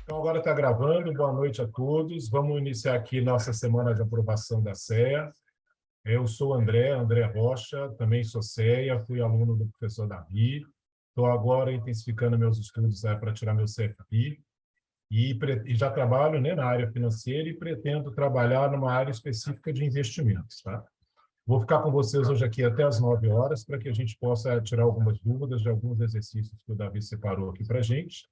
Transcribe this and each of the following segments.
Então, agora está gravando. Boa noite a todos. Vamos iniciar aqui nossa semana de aprovação da CEA. Eu sou André Rocha, também sou CEA, fui aluno do professor Davi. Estou agora intensificando meus estudos para tirar meu CFI e já trabalho, né, na área financeira e pretendo trabalhar numa área específica de investimentos. Tá? Vou ficar com vocês hoje aqui até às 9 horas para que a gente possa tirar algumas dúvidas de alguns exercícios que o Davi separou aqui para a gente.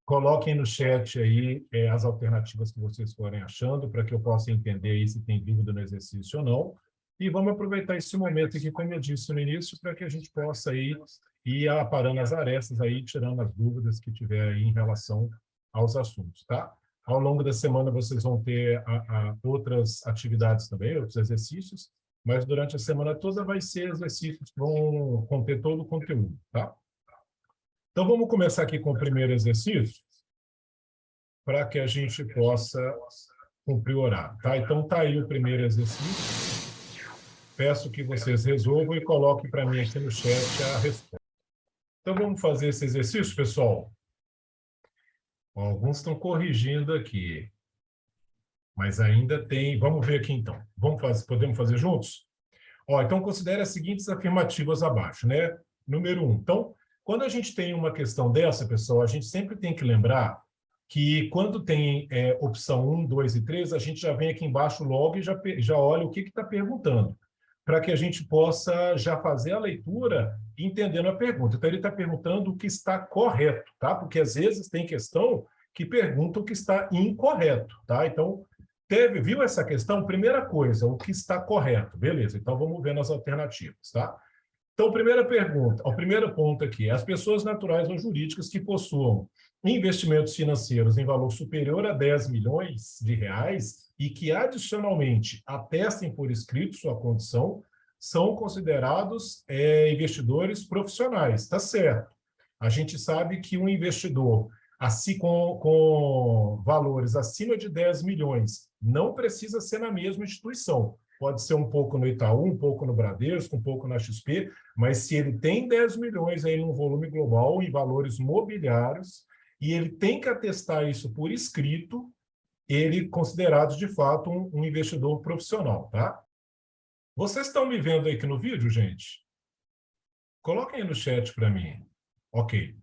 Coloquem no chat aí as alternativas que vocês forem achando, para que eu possa entender aí se tem dúvida no exercício ou não. E vamos aproveitar esse momento aqui, como eu disse no início, para que a gente possa aí ir aparando as arestas aí, tirando as dúvidas que tiver aí em relação aos assuntos, tá? Ao longo da semana vocês vão ter outras atividades também, outros exercícios, mas durante a semana toda vai ser exercícios que vão conter todo o conteúdo, tá? Então, vamos começar aqui com o primeiro exercício, para que a gente possa cumprir o horário. Tá? Então, está aí o primeiro exercício. Peço que vocês resolvam e coloquem para mim aqui no chat a resposta. Então, vamos fazer esse exercício, pessoal? Alguns estão corrigindo aqui, mas ainda tem... Vamos ver aqui, então. Podemos fazer juntos? Então, considere as seguintes afirmativas abaixo, né? Número 1. Então, quando a gente tem uma questão dessa, pessoal, a gente sempre tem que lembrar que quando tem opção 1, 2 e 3, a gente já vem aqui embaixo logo e já olha o que está perguntando, para que a gente possa já fazer a leitura entendendo a pergunta. Então, ele está perguntando o que está correto, tá? Porque às vezes tem questão que pergunta o que está incorreto, tá? Então, viu essa questão? Primeira coisa, o que está correto. Beleza, então vamos ver nas alternativas, tá? Então, primeira pergunta, o primeiro ponto aqui, as pessoas naturais ou jurídicas que possuam investimentos financeiros em valor superior a 10 milhões de reais e que, adicionalmente, atestem por escrito sua condição, são considerados investidores profissionais. Está certo. A gente sabe que um investidor assim, com valores acima de 10 milhões não precisa ser na mesma instituição. Pode ser um pouco no Itaú, um pouco no Bradesco, um pouco na XP, mas se ele tem 10 milhões aí num volume global em valores mobiliários, e ele tem que atestar isso por escrito, ele é considerado, de fato, um investidor profissional, tá? Vocês estão me vendo aí aqui no vídeo, gente? Coloquem aí no chat para mim. Ok.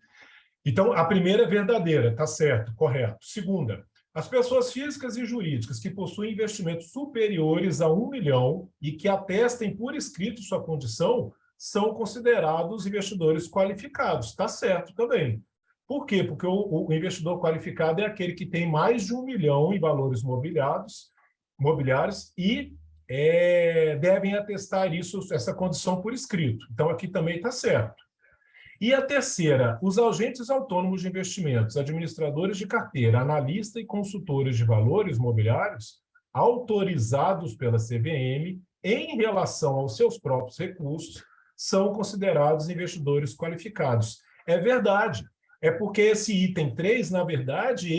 Então, a primeira é verdadeira, tá certo, correto. Segunda, as pessoas físicas e jurídicas que possuem investimentos superiores a 1 milhão e que atestem por escrito sua condição são considerados investidores qualificados. Está certo também. Por quê? Porque o investidor qualificado é aquele que tem mais de 1 milhão em valores mobiliários e devem atestar essa condição por escrito. Então, aqui também está certo. E a terceira, os agentes autônomos de investimentos, administradores de carteira, analistas e consultores de valores mobiliários, autorizados pela CVM, em relação aos seus próprios recursos, são considerados investidores qualificados. É verdade. É porque esse item 3, na verdade,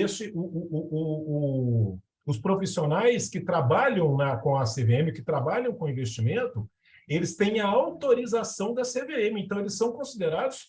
os profissionais que trabalham com a CVM, que trabalham com investimento, eles têm a autorização da CVM, então eles são considerados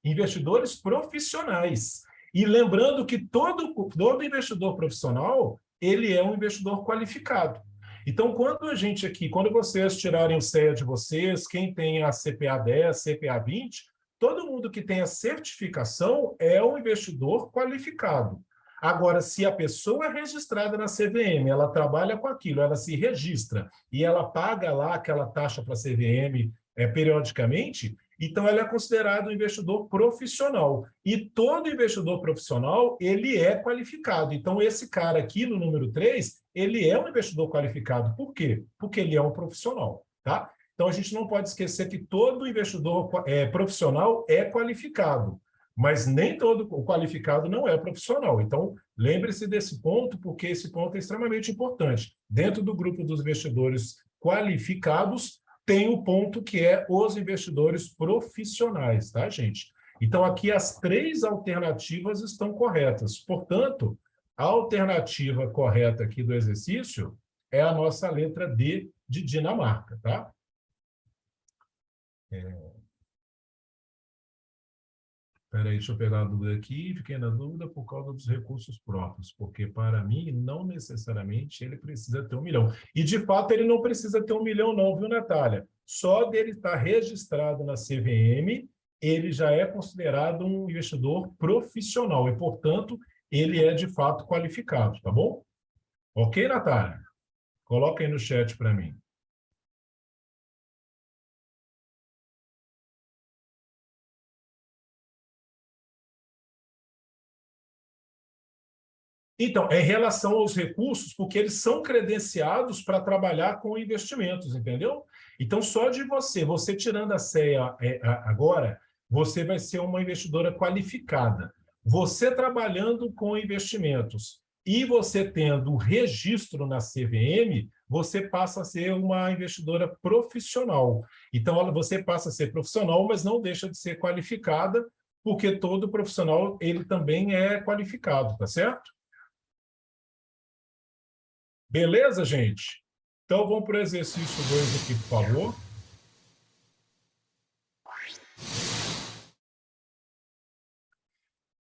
investidores profissionais. E lembrando que todo investidor profissional, ele é um investidor qualificado. Então, quando vocês tirarem o CEA de vocês, quem tem a CPA 10, CPA 20, todo mundo que tem a certificação é um investidor qualificado. Agora, se a pessoa é registrada na CVM, ela trabalha com aquilo, ela se registra e ela paga lá aquela taxa para a CVM periodicamente, então ela é considerada um investidor profissional. E todo investidor profissional, ele é qualificado. Então, esse cara aqui, no número 3, ele é um investidor qualificado. Por quê? Porque ele é um profissional, tá? Então, a gente não pode esquecer que todo investidor profissional é qualificado, mas nem todo o qualificado não é profissional. Então, lembre-se desse ponto, porque esse ponto é extremamente importante. Dentro do grupo dos investidores qualificados, tem o ponto que é os investidores profissionais, tá, gente? Então, aqui as 3 alternativas estão corretas. Portanto, a alternativa correta aqui do exercício é a nossa letra D de Dinamarca, tá? Espera aí, deixa eu pegar a dúvida aqui. Fiquei na dúvida por causa dos recursos próprios, porque para mim, não necessariamente ele precisa ter 1 milhão. E, de fato, ele não precisa ter 1 milhão não, viu, Natália? Só dele estar registrado na CVM, ele já é considerado um investidor profissional e, portanto, ele é, de fato, qualificado, tá bom? Ok, Natália? Coloca aí no chat para mim. Então, é em relação aos recursos, porque eles são credenciados para trabalhar com investimentos, entendeu? Então, só de você tirando a CEA agora, você vai ser uma investidora qualificada. Você trabalhando com investimentos e você tendo o registro na CVM, você passa a ser uma investidora profissional. Então, você passa a ser profissional, mas não deixa de ser qualificada, porque todo profissional ele também é qualificado, tá certo? Beleza, gente? Então, vamos para o exercício 2 aqui, por favor.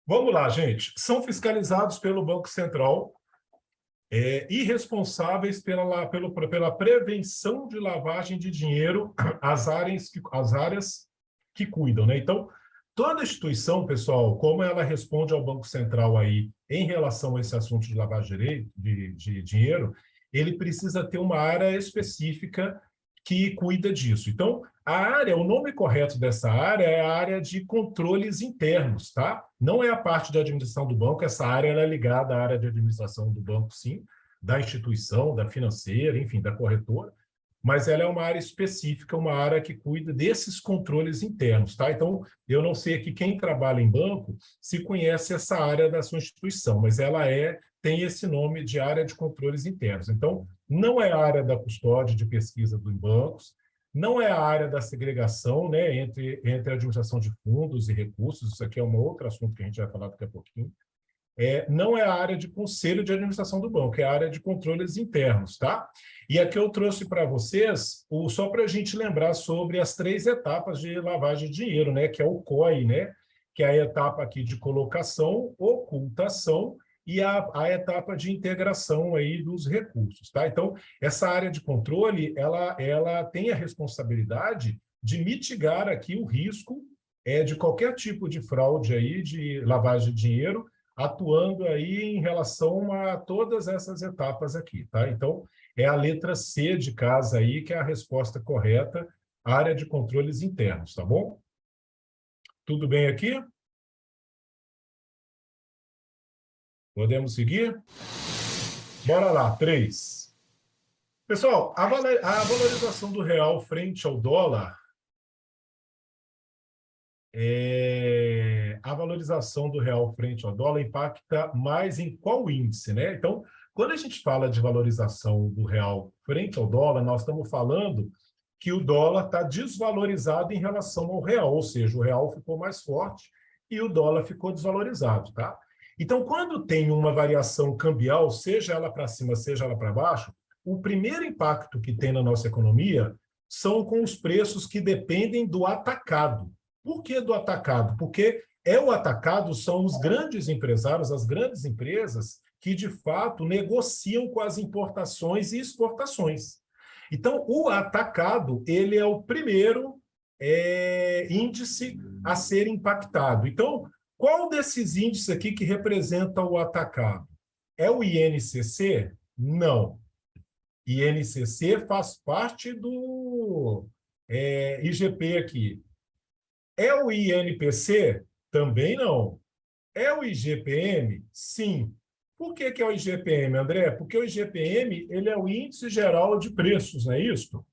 Vamos lá, gente. São fiscalizados pelo Banco Central e responsáveis pela prevenção de lavagem de dinheiro as áreas que cuidam, né? Então, toda instituição, pessoal, como ela responde ao Banco Central aí em relação a esse assunto de lavagem de dinheiro, ele precisa ter uma área específica que cuida disso. Então, o nome correto dessa área é a área de controles internos, tá? Não é a parte de administração do banco, essa área é ligada à área de administração do banco, sim, da instituição, da financeira, enfim, da corretora, mas ela é uma área específica, uma área que cuida desses controles internos, tá? Então, eu não sei aqui quem trabalha em banco se conhece essa área da sua instituição, mas ela tem esse nome de área de controles internos. Então, não é a área da custódia de pesquisa dos bancos, não é a área da segregação, né, entre a administração de fundos e recursos, isso aqui é um outro assunto que a gente vai falar daqui a pouquinho. Não é a área de conselho de administração do banco, é a área de controles internos, tá? E aqui eu trouxe para vocês, só para a gente lembrar sobre as 3 etapas de lavagem de dinheiro, né? Que é o COI, né? Que é a etapa aqui de colocação, ocultação e a etapa de integração aí dos recursos, tá? Então, essa área de controle, ela tem a responsabilidade de mitigar aqui o risco de qualquer tipo de fraude aí, de lavagem de dinheiro, atuando aí em relação a todas essas etapas aqui, tá? Então, é a letra C de casa aí, que é a resposta correta, área de controles internos, tá bom? Tudo bem aqui? Podemos seguir? Bora lá, 3. Pessoal, a valorização do real frente ao dólar a valorização do real frente ao dólar impacta mais em qual índice, né? Então, quando a gente fala de valorização do real frente ao dólar, nós estamos falando que o dólar está desvalorizado em relação ao real, ou seja, o real ficou mais forte e o dólar ficou desvalorizado, tá? Então, quando tem uma variação cambial, seja ela para cima, seja ela para baixo, o primeiro impacto que tem na nossa economia são com os preços que dependem do atacado. Por que do atacado? Porque o atacado são os grandes empresários, as grandes empresas, que de fato negociam com as importações e exportações. Então, o atacado ele é o primeiro índice a ser impactado. Então, qual desses índices aqui que representa o atacado? É o INCC? Não. INCC faz parte do IGP aqui. É o INPC? Também não. É o IGPM? Sim. Por que é o IGPM, André? Porque o IGPM ele é o Índice Geral de Preços, não é isso?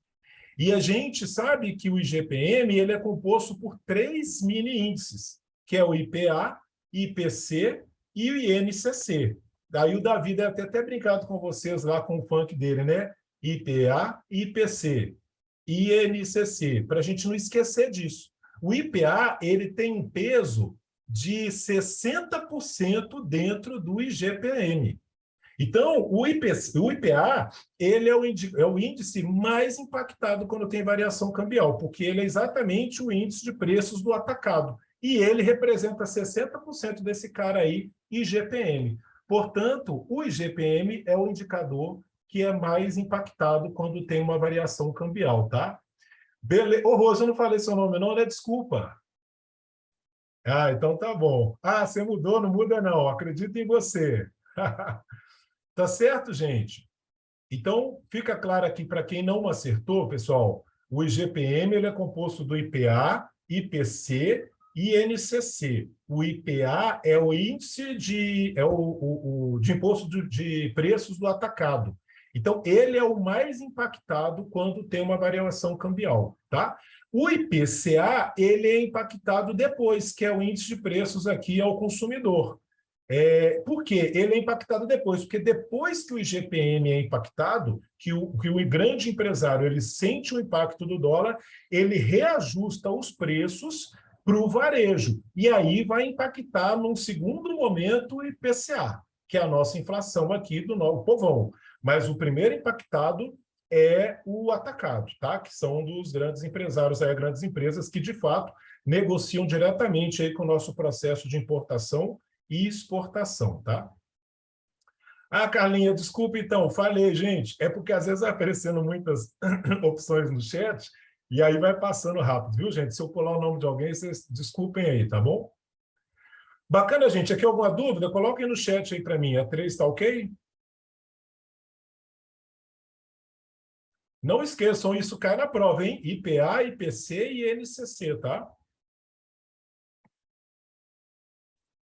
E a gente sabe que o IGPM ele é composto por 3 mini-índices, que é o IPA, IPC e o INCC. Daí o Davi deve ter até brincado com vocês lá com o funk dele, né? IPA, IPC, INCC, para a gente não esquecer disso. O IPA ele tem um peso de 60% dentro do IGPM. Então, o IPA ele é o índice mais impactado quando tem variação cambial, porque ele é exatamente o índice de preços do atacado. e ele representa 60% desse cara aí, IGPM. Portanto, o IGPM é o indicador que é mais impactado quando tem uma variação cambial, tá? Ô, Rosa, eu não falei seu nome não, né? Desculpa. Ah, então tá bom. Ah, você mudou, não muda não, acredito em você. Tá certo, gente? Então, fica claro aqui para quem não acertou, pessoal, o IGPM ele é composto do IPA, IPC e INCC. O IPA é o índice de imposto de preços do atacado. Então, ele é o mais impactado quando tem uma variação cambial, tá? O IPCA, ele é impactado depois, que é o índice de preços aqui ao consumidor. Por quê? Ele é impactado depois, porque depois que o IGPM é impactado, que o grande empresário ele sente o impacto do dólar, ele reajusta os preços para o varejo. E aí vai impactar, num segundo momento, o IPCA, que é a nossa inflação aqui do novo povão. Mas o primeiro impactado é o atacado, tá? Que são dos grandes empresários, aí, grandes empresas que, de fato, negociam diretamente aí com o nosso processo de importação e exportação, tá? Ah, Carlinha, desculpa então, falei, gente, é porque às vezes vai aparecendo muitas opções no chat e aí vai passando rápido, viu, gente? Se eu pular o nome de alguém, vocês desculpem aí, tá bom? Bacana, gente. Aqui alguma dúvida? Coloquem no chat aí para mim. A 3 tá ok? Não esqueçam, isso cai na prova, hein? IPA, IPC e NCC, tá?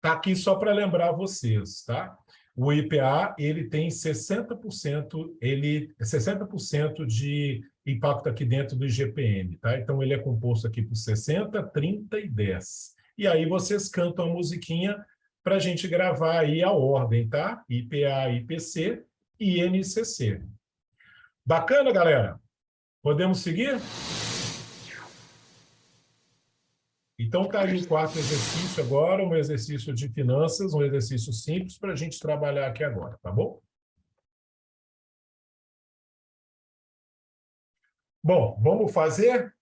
Tá aqui só para lembrar vocês, tá? O IPA, ele tem 60% de impacto aqui dentro do IGPM, tá? Então, ele é composto aqui por 60, 30 e 10. E aí vocês cantam a musiquinha para a gente gravar aí a ordem, tá? IPA, IPC e NCC. Bacana, galera? Podemos seguir? Então, está aí o quarto exercício agora, um exercício de finanças, um exercício simples para a gente trabalhar aqui agora, tá bom? Bom, vamos fazer?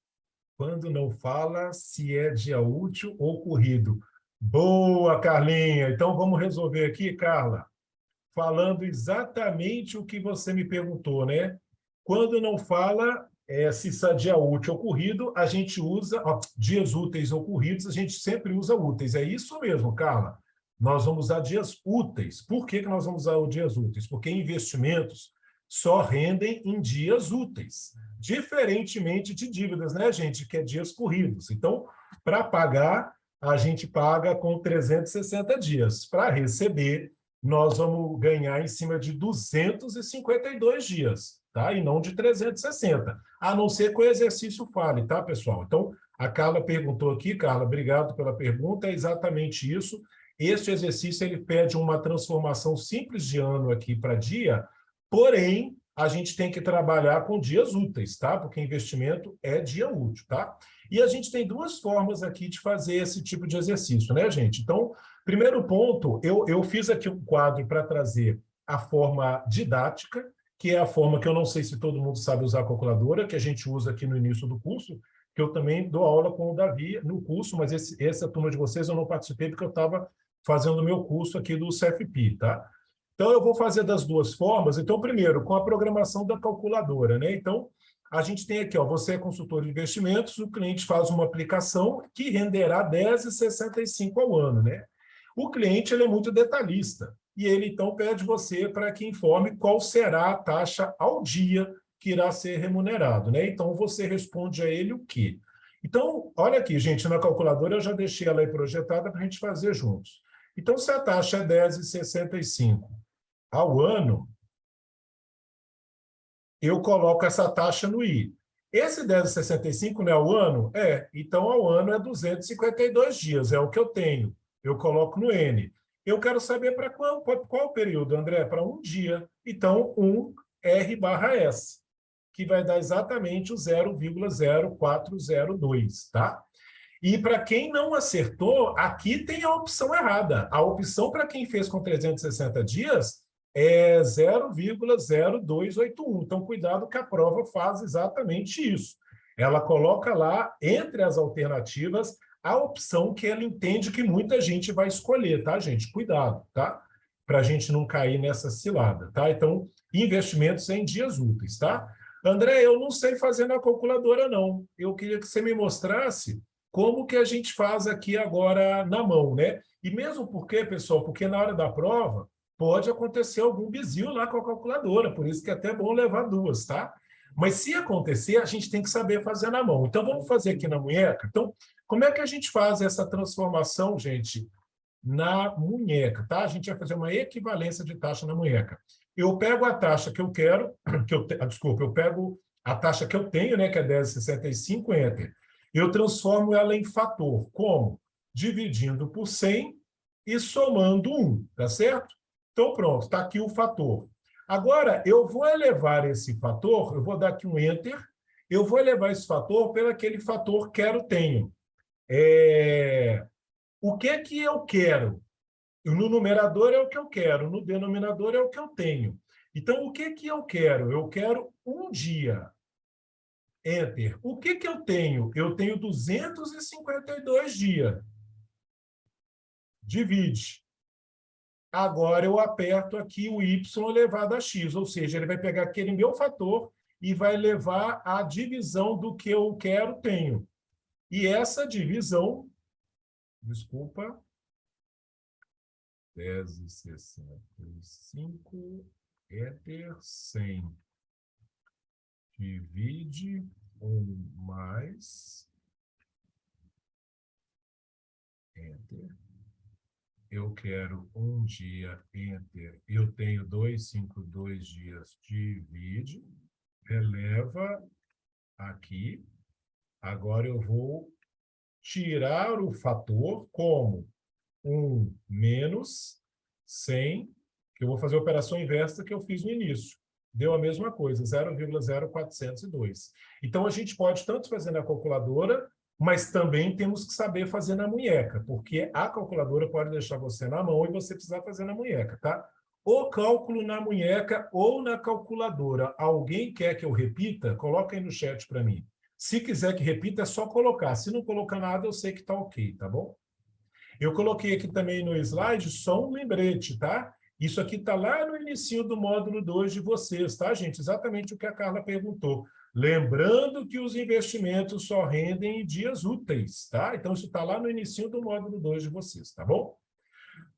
Quando não fala se é dia útil ou corrido. Boa, Carlinha! Então, vamos resolver aqui, Carla, falando exatamente o que você me perguntou, né? Quando não fala se isso é dia útil ou corrido, a gente usa dias úteis ou corridos, a gente sempre usa úteis. É isso mesmo, Carla. Nós vamos usar dias úteis. Por que nós vamos usar os dias úteis? Porque investimentos só rendem em dias úteis, diferentemente de dívidas, né, gente, que é dias corridos. Então, para pagar, a gente paga com 360 dias. Para receber, nós vamos ganhar em cima de 252 dias, tá? E não de 360, a não ser que o exercício fale, tá, pessoal? Então, a Carla perguntou aqui, Carla, obrigado pela pergunta, é exatamente isso. Este exercício, ele pede uma transformação simples de ano aqui para dia, porém, a gente tem que trabalhar com dias úteis, tá? Porque investimento é dia útil, tá? E a gente tem duas formas aqui de fazer esse tipo de exercício, né, gente? Então, primeiro ponto, eu fiz aqui um quadro para trazer a forma didática, que é a forma que eu não sei se todo mundo sabe usar a calculadora, que a gente usa aqui no início do curso, que eu também dou aula com o Davi no curso, mas essa turma de vocês eu não participei porque eu estava fazendo o meu curso aqui do CFP, tá? Então, eu vou fazer das duas formas. Então, primeiro, com a programação da calculadora, né? Então, a gente tem aqui, ó, você é consultor de investimentos, o cliente faz uma aplicação que renderá 10,65 ao ano, né? O cliente ele é muito detalhista e ele, então, pede você para que informe qual será a taxa ao dia que irá ser remunerado, né? Então, você responde a ele o quê? Então, olha aqui, gente, na calculadora eu já deixei ela aí projetada para a gente fazer juntos. Então, se a taxa é 10,65 ao ano, eu coloco essa taxa no I. Esse 10,65 não é ao ano? Então ao ano é 252 dias, é o que eu tenho. Eu coloco no N. Eu quero saber para qual período, André? Para um dia. Então, 1 R/S, que vai dar exatamente o 0,0402, tá? E para quem não acertou, aqui tem a opção errada. A opção para quem fez com 360 dias é 0,0281. Então, cuidado que a prova faz exatamente isso. Ela coloca lá, entre as alternativas, a opção que ela entende que muita gente vai escolher, tá, gente? Cuidado, tá? Para a gente não cair nessa cilada, tá? Então, investimentos em dias úteis, tá? André, eu não sei fazer na calculadora, não. Eu queria que você me mostrasse como que a gente faz aqui agora na mão, né? E mesmo porque, pessoal, porque na hora da prova pode acontecer algum bizil lá com a calculadora, por isso que é até bom levar duas, tá? Mas se acontecer, a gente tem que saber fazer na mão. Então, vamos fazer aqui na munheca? Então, como é que a gente faz essa transformação, gente, na munheca, tá? A gente vai fazer uma equivalência de taxa na munheca. Eu pego a taxa que eu quero, desculpa, eu pego a taxa que eu tenho, né, que é 10,65, enter. Eu transformo ela em fator. Como? Dividindo por 100 e somando 1, tá certo? Então, pronto, está aqui o fator. Agora, eu vou elevar esse fator, eu vou dar aqui um enter, eu vou elevar esse fator pelo aquele fator quero-tenho. O que que eu quero? No numerador é o que eu quero, no denominador é o que eu tenho. Então, o que que eu quero? Eu quero um dia. Enter. O que que eu tenho? Eu tenho 252 dias. Divide. Agora eu aperto aqui o y elevado a x, ou seja, ele vai pegar aquele meu fator e vai levar a divisão do que eu quero, tenho. E essa divisão, desculpa, 10,65, enter 100. Divide 1 mais, enter. Eu quero um dia, enter. Eu tenho 252 dias, divide. Eleva aqui. Agora eu vou tirar o fator como 1 menos 100, que eu vou fazer a operação inversa que eu fiz no início. Deu a mesma coisa, 0,0402. Então, a gente pode tanto fazer na calculadora, mas também temos que saber fazer na munheca, porque a calculadora pode deixar você na mão e você precisar fazer na munheca, tá? O cálculo na munheca ou na calculadora. Alguém quer que eu repita? Coloca aí no chat para mim. Se quiser que repita, é só colocar. Se não colocar nada, eu sei que está ok, tá bom? Eu coloquei aqui também no slide só um lembrete, tá? Isso aqui está lá no início do módulo 2 de vocês, tá, gente? Exatamente o que a Carla perguntou. Lembrando que os investimentos só rendem em dias úteis, tá? Então, isso está lá no início do módulo 2 de vocês, tá bom?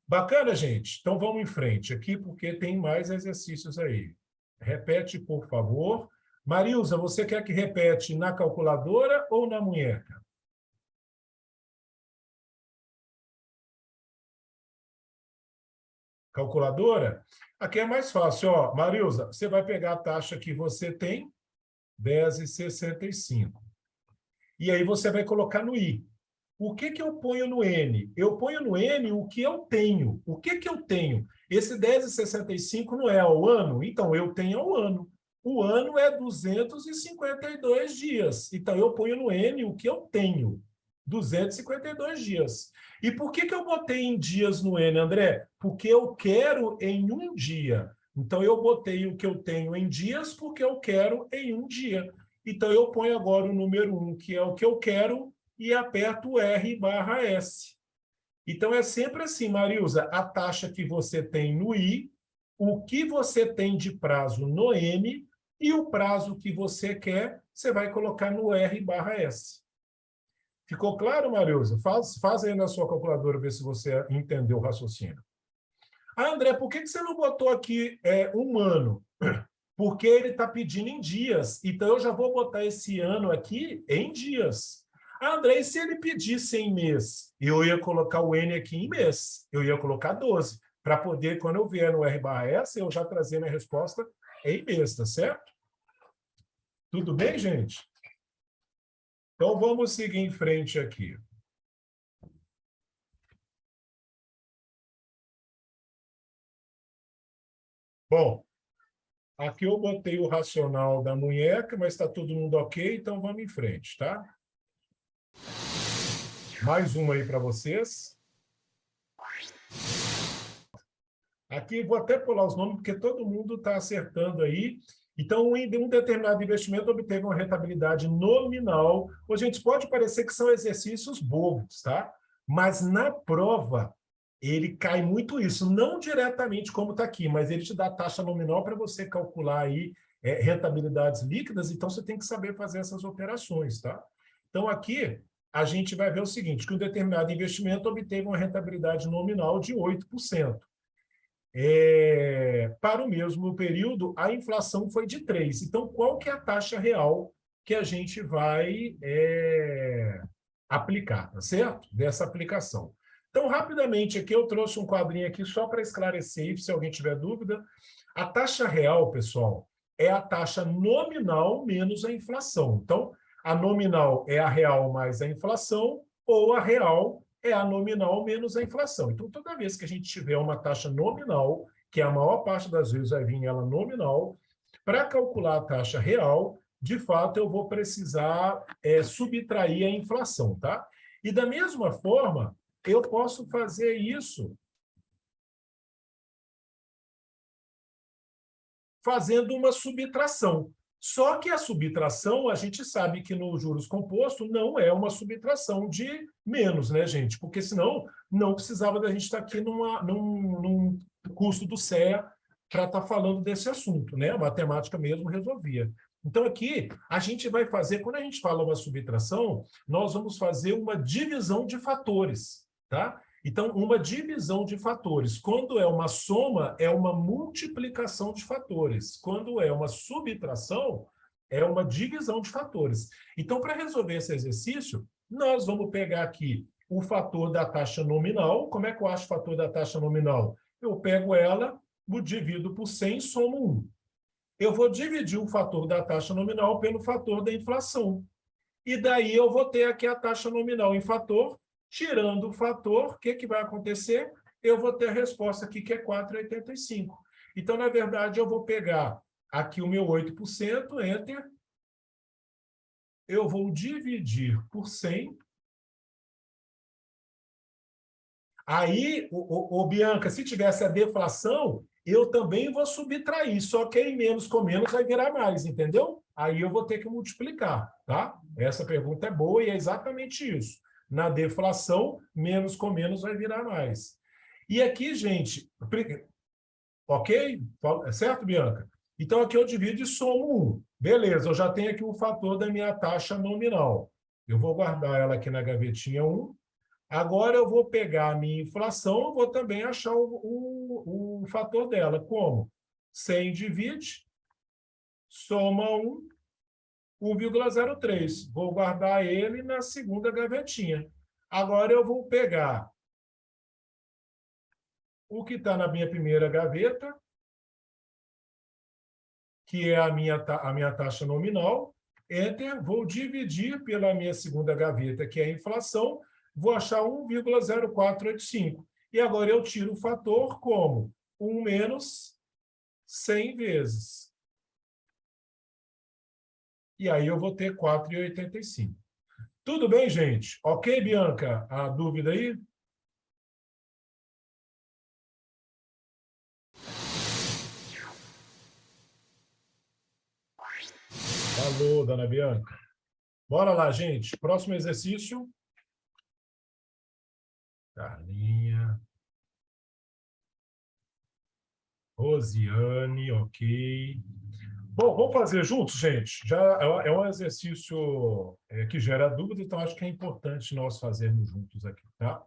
Bacana, gente? Então, vamos em frente aqui, porque tem mais exercícios aí. Repete, por favor. Marilza, você quer que repete na calculadora ou na munheca? Calculadora? Aqui é mais fácil, ó. Marilza, você vai pegar a taxa que você tem, 10,65. E aí você vai colocar no I. O que que eu ponho no N? Eu ponho no N o que eu tenho. O que que eu tenho? Esse 10,65 não é ao ano? Então, eu tenho ao ano. O ano é 252 dias. Então, eu ponho no N o que eu tenho. 252 dias. E por que que eu botei em dias no N, André? Porque eu quero em um dia. Então, eu botei o que eu tenho em dias porque eu quero em um dia. Então, eu ponho agora o número 1, que é o que eu quero, e aperto o R/S. Então, é sempre assim, Marilza, a taxa que você tem no I, o que você tem de prazo no N e o prazo que você quer, você vai colocar no R/S. Ficou claro, Marilza? Faz aí na sua calculadora, ver se você entendeu o raciocínio. Ah, André, por que você não botou aqui um ano? Porque ele está pedindo em dias. Então, eu já vou botar esse ano aqui em dias. Ah, André, e se ele pedisse em mês? Eu ia colocar o N aqui em mês. Eu ia colocar 12. Para poder, quando eu vier no R/S, eu já trazer minha resposta em mês, tá certo? Tudo bem, gente? Então, vamos seguir em frente aqui. Bom, aqui eu botei o racional da munheca, mas está todo mundo ok, então vamos em frente, tá? Mais uma aí para vocês. Aqui vou até pular os nomes, porque todo mundo está acertando aí. Então, um determinado investimento obteve uma rentabilidade nominal. Ô, gente, pode parecer que são exercícios bobos, tá? Mas na prova, ele cai muito isso. Não diretamente como está aqui, mas ele te dá a taxa nominal para você calcular aí rentabilidades líquidas, então você tem que saber fazer essas operações, tá? Então, aqui, a gente vai ver o seguinte, que um determinado investimento obteve uma rentabilidade nominal de 8%. Para o mesmo período, a inflação foi de 3%. Então, qual que é a taxa real que a gente vai aplicar, tá certo? Dessa aplicação. Então, rapidamente, aqui eu trouxe um quadrinho aqui só para esclarecer, se alguém tiver dúvida. A taxa real, pessoal, é a taxa nominal menos a inflação. Então, a nominal é a real mais a inflação, ou a real é a nominal menos a inflação. Então, toda vez que a gente tiver uma taxa nominal, que a maior parte das vezes vai vir ela nominal, para calcular a taxa real, de fato, eu vou precisar subtrair a inflação, tá? E da mesma forma, eu posso fazer isso fazendo uma subtração. Só que a subtração, a gente sabe que no juros composto não é uma subtração de menos, né, gente? Porque senão não precisava da gente estar aqui num custo do CEA para estar falando desse assunto, né? A matemática mesmo resolvia. Então, aqui, a gente vai fazer, quando a gente fala uma subtração, nós vamos fazer uma divisão de fatores, tá? Então, uma divisão de fatores. Quando é uma soma, é uma multiplicação de fatores. Quando é uma subtração, é uma divisão de fatores. Então, para resolver esse exercício, nós vamos pegar aqui o fator da taxa nominal. Como é que eu acho o fator da taxa nominal? Eu pego ela, divido por 100 e somo 1. Eu vou dividir o fator da taxa nominal pelo fator da inflação. E daí eu vou ter aqui a taxa nominal em fator. Tirando o fator, o que vai acontecer? Eu vou ter a resposta aqui, que é 4,85. Então, na verdade, eu vou pegar aqui o meu 8%, Enter. Eu vou dividir por 100. Aí, Bianca, se tivesse a deflação, eu também vou subtrair, só que em menos com menos vai virar mais, entendeu? Aí eu vou ter que multiplicar, tá? Essa pergunta é boa e é exatamente isso. Na deflação, menos com menos vai virar mais. E aqui, gente, ok? Certo, Bianca? Então, aqui eu divido e somo 1. Beleza, eu já tenho aqui o fator da minha taxa nominal. Eu vou guardar ela aqui na gavetinha 1. Agora eu vou pegar a minha inflação, eu vou também achar o fator dela. Como? 100 divide, soma 1, 1,03. Vou guardar ele na segunda gavetinha. Agora eu vou pegar o que está na minha primeira gaveta, que é a minha taxa nominal, Enter, vou dividir pela minha segunda gaveta, que é a inflação, vou achar 1,0485. E agora eu tiro o fator como 1 menos 100 vezes. E aí eu vou ter 4,85. Tudo bem, gente? Ok, Bianca? A dúvida aí? Alô, dona Bianca. Bora lá, gente. Próximo exercício. Carlinha. Rosiane, ok. Bom, vamos fazer juntos, gente? Já é um exercício que gera dúvida, então acho que é importante nós fazermos juntos aqui, tá?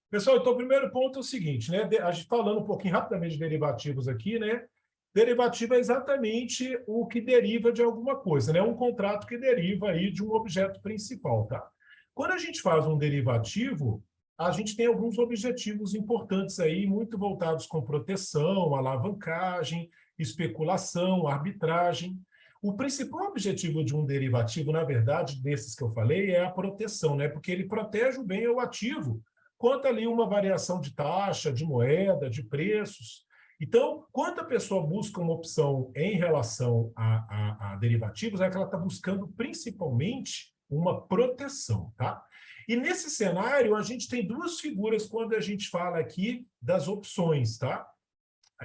Pessoal, então o primeiro ponto é o seguinte, né? A gente falando um pouquinho rapidamente de derivativos aqui, né? Derivativo é exatamente o que deriva de alguma coisa, né? Um contrato que deriva aí de um objeto principal, tá? Quando a gente faz um derivativo, a gente tem alguns objetivos importantes aí, muito voltados com proteção, alavancagem, especulação, arbitragem. O principal objetivo de um derivativo, na verdade, desses que eu falei, é a proteção, né? Porque ele protege o bem ou o ativo contra ali uma variação de taxa, de moeda, de preços. Então, quando a pessoa busca uma opção em relação a derivativos, é que ela está buscando principalmente uma proteção, tá? E nesse cenário, a gente tem duas figuras quando a gente fala aqui das opções, tá?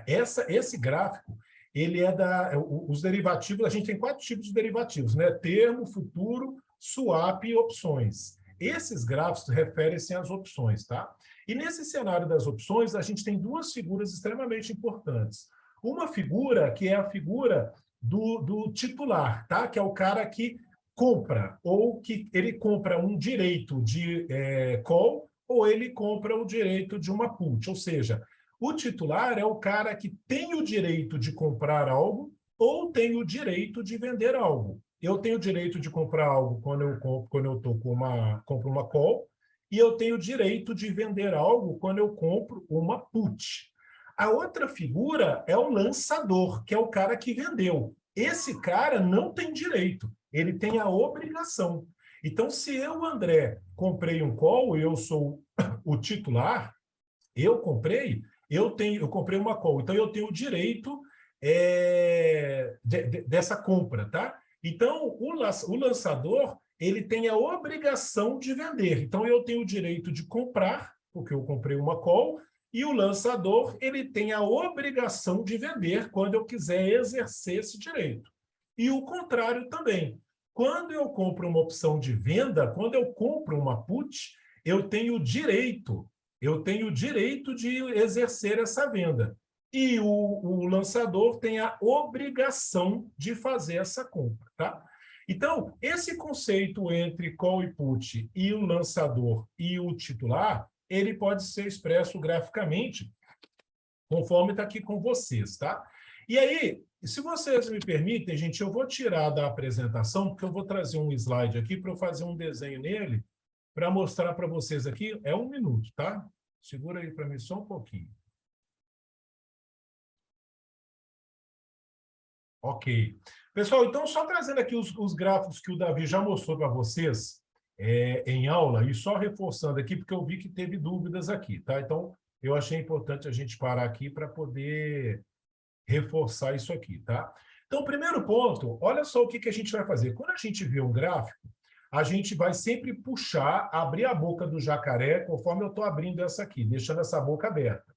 Esse gráfico, ele é os derivativos, a gente tem 4 tipos de derivativos, né? Termo, futuro, swap e opções. Esses gráficos referem-se às opções, tá? E nesse cenário das opções, a gente tem 2 figuras extremamente importantes. Uma figura que é a figura do titular, tá? Que é o cara que compra, ou que ele compra um direito de call, ou ele compra o direito de uma put, ou seja, o titular é o cara que tem o direito de comprar algo ou tem o direito de vender algo. Eu tenho o direito de comprar algo quando eu compro uma call, e eu tenho o direito de vender algo quando eu compro uma put. A outra figura é o lançador, que é o cara que vendeu. Esse cara não tem direito, ele tem a obrigação. Então, se eu, André, comprei um call e eu sou o titular, eu comprei uma call, então eu tenho o direito dessa compra, tá? Então, o lançador, ele tem a obrigação de vender. Então, eu tenho o direito de comprar, porque eu comprei uma call, e o lançador, ele tem a obrigação de vender quando eu quiser exercer esse direito. E o contrário também. Quando eu compro uma opção de venda, quando eu compro uma put, eu tenho o direito de exercer essa venda. E o lançador tem a obrigação de fazer essa compra, tá? Então, esse conceito entre call e put e o lançador e o titular, ele pode ser expresso graficamente, conforme está aqui com vocês, tá? E aí, se vocês me permitem, gente, eu vou tirar da apresentação, porque eu vou trazer um slide aqui para eu fazer um desenho nele, para mostrar para vocês aqui. É 1 minuto, tá? Segura aí para mim só um pouquinho. Ok. Pessoal, então, só trazendo aqui os gráficos que o Davi já mostrou para vocês em aula, e só reforçando aqui, porque eu vi que teve dúvidas aqui, tá? Então, eu achei importante a gente parar aqui para poder reforçar isso aqui, tá? Então, primeiro ponto, olha só o que a gente vai fazer. Quando a gente vê um gráfico, a gente vai sempre puxar, abrir a boca do jacaré, conforme eu estou abrindo essa aqui, deixando essa boca aberta.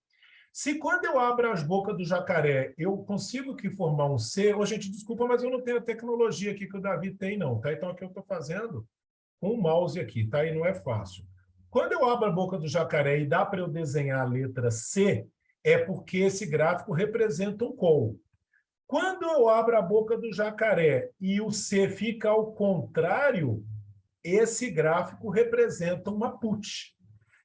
Se quando eu abro as bocas do jacaré, eu consigo que formar um C, ô, gente, desculpa, mas eu não tenho a tecnologia aqui que o Davi tem, não, tá? Então, aqui eu estou fazendo com o mouse aqui, tá? E não é fácil. Quando eu abro a boca do jacaré e dá para eu desenhar a letra C, é porque esse gráfico representa um call. Quando eu abro a boca do jacaré e o C fica ao contrário, esse gráfico representa uma put.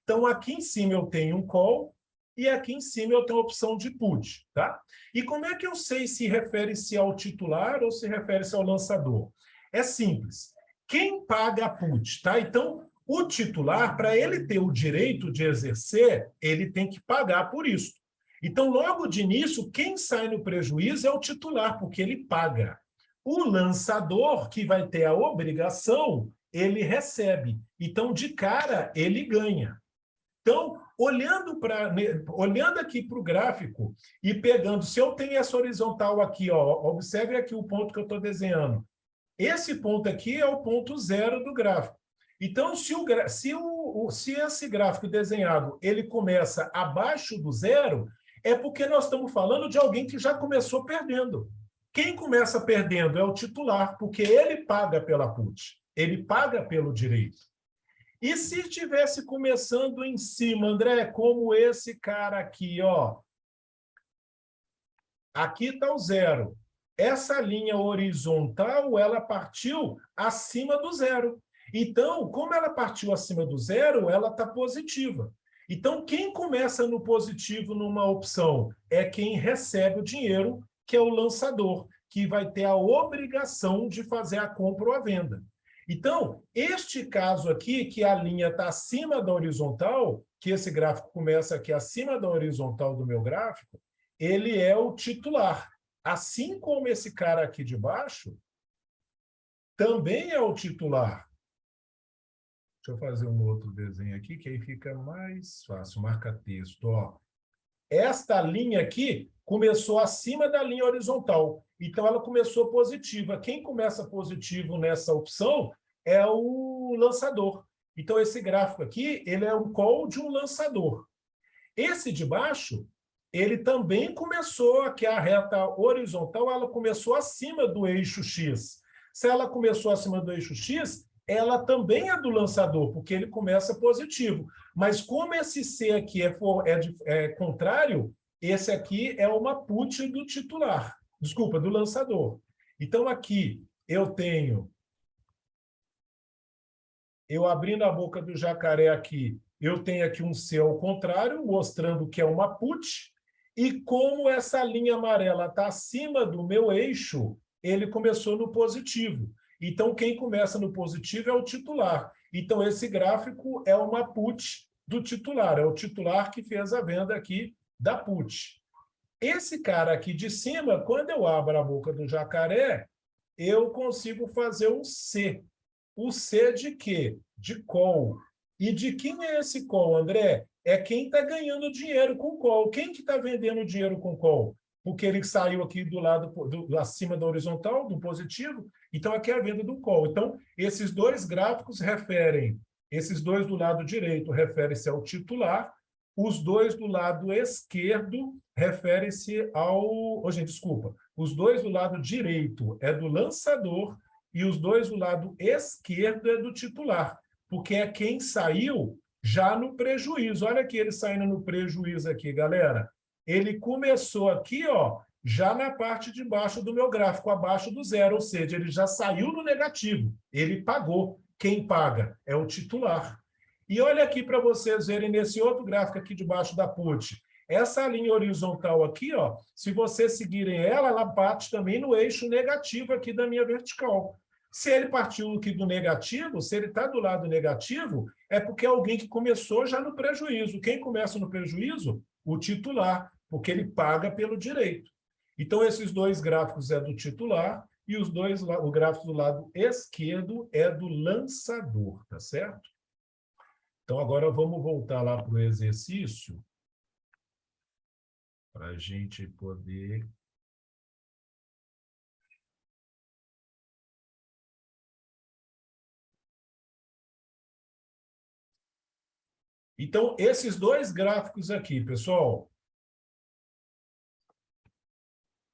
Então, aqui em cima eu tenho um call e aqui em cima eu tenho a opção de put, tá? E como é que eu sei se refere-se ao titular ou se refere-se ao lançador? É simples. Quem paga a put, tá? Então, o titular, para ele ter o direito de exercer, ele tem que pagar por isso. Então, logo de início, quem sai no prejuízo é o titular, porque ele paga. O lançador, que vai ter a obrigação, ele recebe. Então, de cara, ele ganha. Então, olhando aqui para o gráfico e pegando, se eu tenho essa horizontal aqui, ó, observe aqui o ponto que eu estou desenhando. Esse ponto aqui é o ponto 0 do gráfico. Então, se esse gráfico desenhado ele começa abaixo do 0, é porque nós estamos falando de alguém que já começou perdendo. Quem começa perdendo é o titular, porque ele paga pela put, ele paga pelo direito. E se estivesse começando em cima, André, como esse cara aqui, ó. Aqui está o 0. Essa linha horizontal, ela partiu acima do 0. Então, como ela partiu acima do 0, ela está positiva. Então, quem começa no positivo numa opção é quem recebe o dinheiro, que é o lançador, que vai ter a obrigação de fazer a compra ou a venda. Então, este caso aqui, que a linha está acima da horizontal, que esse gráfico começa aqui acima da horizontal do meu gráfico, ele é o titular. Assim como esse cara aqui de baixo, também é o titular. Deixa eu fazer um outro desenho aqui, que aí fica mais fácil. Marca texto, ó. Esta linha aqui começou acima da linha horizontal. Então, ela começou positiva. Quem começa positivo nessa opção é o lançador. Então, esse gráfico aqui, ele é um call de um lançador. Esse de baixo ele também começou aqui, a reta horizontal, ela começou acima do eixo X. Se ela começou acima do eixo X, ela também é do lançador, porque ele começa positivo. Mas como esse C aqui é contrário, esse aqui é uma put do titular. Desculpa, do lançador. Então, aqui eu abrindo a boca do jacaré aqui, eu tenho aqui um C ao contrário, mostrando que é uma put, e como essa linha amarela está acima do meu eixo, ele começou no positivo. Então, quem começa no positivo é o titular. Então, esse gráfico é uma put do titular, é o titular que fez a venda aqui da put. Esse cara aqui de cima, quando eu abro a boca do jacaré, eu consigo fazer um C. O C de quê? De call. E de quem é esse call, André? É quem está ganhando dinheiro com call. Quem que está vendendo dinheiro com call? Porque ele saiu aqui do lado acima da horizontal, do positivo. Então, aqui é a venda do call. Então, esses dois gráficos esses dois do lado direito referem-se ao titular, os dois do lado esquerdo referem-se ao... Oh, gente, desculpa. Os dois do lado direito é do lançador e os dois do lado esquerdo é do titular, porque é quem saiu já no prejuízo. Olha aqui ele saindo no prejuízo aqui, galera. Ele começou aqui, ó, já na parte de baixo do meu gráfico, abaixo do zero, ou seja, ele já saiu no negativo, ele pagou. Quem paga é o titular. E olha aqui para vocês verem nesse outro gráfico aqui debaixo da put. Essa linha horizontal aqui, ó, se vocês seguirem ela, ela bate também no eixo negativo aqui da minha vertical. Se ele partiu aqui do negativo, se ele está do lado negativo, é porque é alguém que começou já no prejuízo. Quem começa no prejuízo? O titular, porque ele paga pelo direito. Então, esses dois gráficos é do titular e o gráfico do lado esquerdo é do lançador, tá certo? Então, agora vamos voltar lá para o exercício, para a gente poder... Então, esses dois gráficos aqui, pessoal,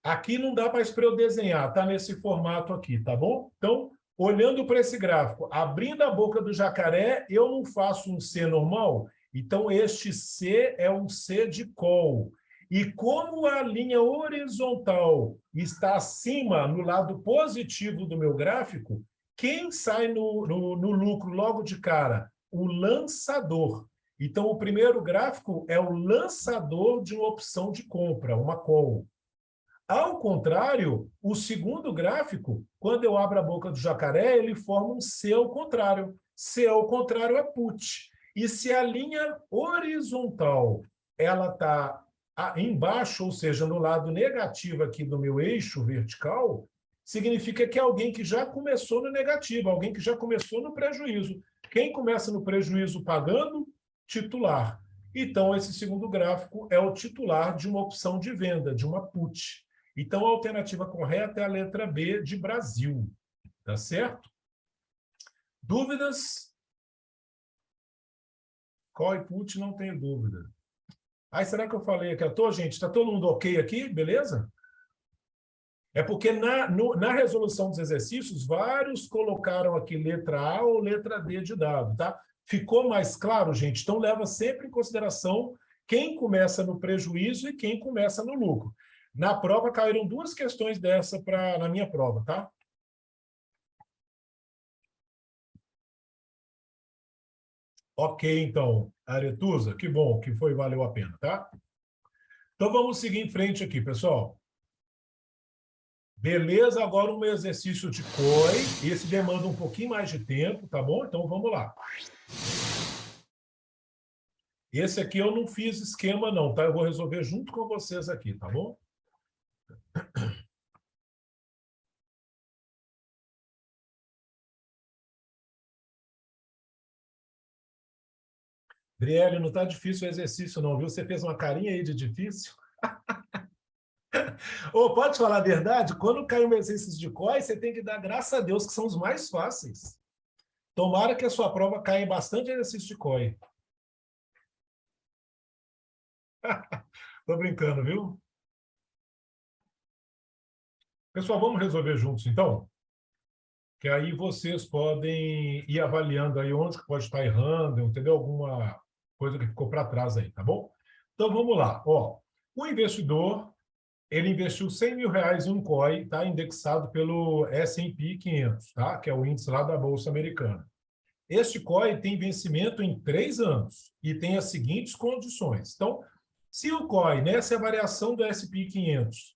aqui não dá mais para eu desenhar, tá nesse formato aqui, tá bom? Então, olhando para esse gráfico, abrindo a boca do jacaré, eu não faço um C normal, então este C é um C de call. E como a linha horizontal está acima, no lado positivo do meu gráfico, quem sai no lucro logo de cara? O lançador. Então, o primeiro gráfico é o lançador de uma opção de compra, uma call. Ao contrário, o segundo gráfico, quando eu abro a boca do jacaré, ele forma um C ao contrário. C ao contrário é put. E se a linha horizontal ela está embaixo, ou seja, no lado negativo aqui do meu eixo vertical, significa que é alguém que já começou no negativo, alguém que já começou no prejuízo. Quem começa no prejuízo pagando? Titular. Então, esse segundo gráfico é o titular de uma opção de venda, de uma put. Então, a alternativa correta é a letra B de Brasil. Tá certo? Dúvidas? Call e put, não tenho dúvida. Aí, será que eu falei aqui à toa, gente? Está todo mundo ok aqui? Beleza? É porque na resolução dos exercícios, vários colocaram aqui letra A ou letra D de dado, tá? Ficou mais claro, gente? Então, leva sempre em consideração quem começa no prejuízo e quem começa no lucro. Na prova, caíram duas questões dessa na minha prova, tá? Ok, então, Aretusa, que bom, que valeu a pena, tá? Então, vamos seguir em frente aqui, pessoal. Beleza, agora um exercício de COI. Esse demanda um pouquinho mais de tempo, tá bom? Então, vamos lá. Esse aqui eu não fiz esquema, não, tá? Eu vou resolver junto com vocês aqui, tá bom? Brielle, não está difícil o exercício, não, viu? Você fez uma carinha aí de difícil? Ou pode falar a verdade? Quando cai um exercício de COI, você tem que dar graças a Deus, que são os mais fáceis. Tomara que a sua prova caia bastante exercício de COI. Tô brincando, viu? Pessoal, vamos resolver juntos, então? Que aí vocês podem ir avaliando aí onde que pode estar errando, entendeu? Alguma coisa que ficou para trás aí, tá bom? Então, vamos lá. Ó, o investidor, ele investiu R$ 100.000 em um COI, tá? Indexado pelo S&P 500, tá? Que é o índice lá da Bolsa Americana. Este COI tem vencimento em 3 anos e tem as seguintes condições. Então, se o COI, nessa variação do S&P 500,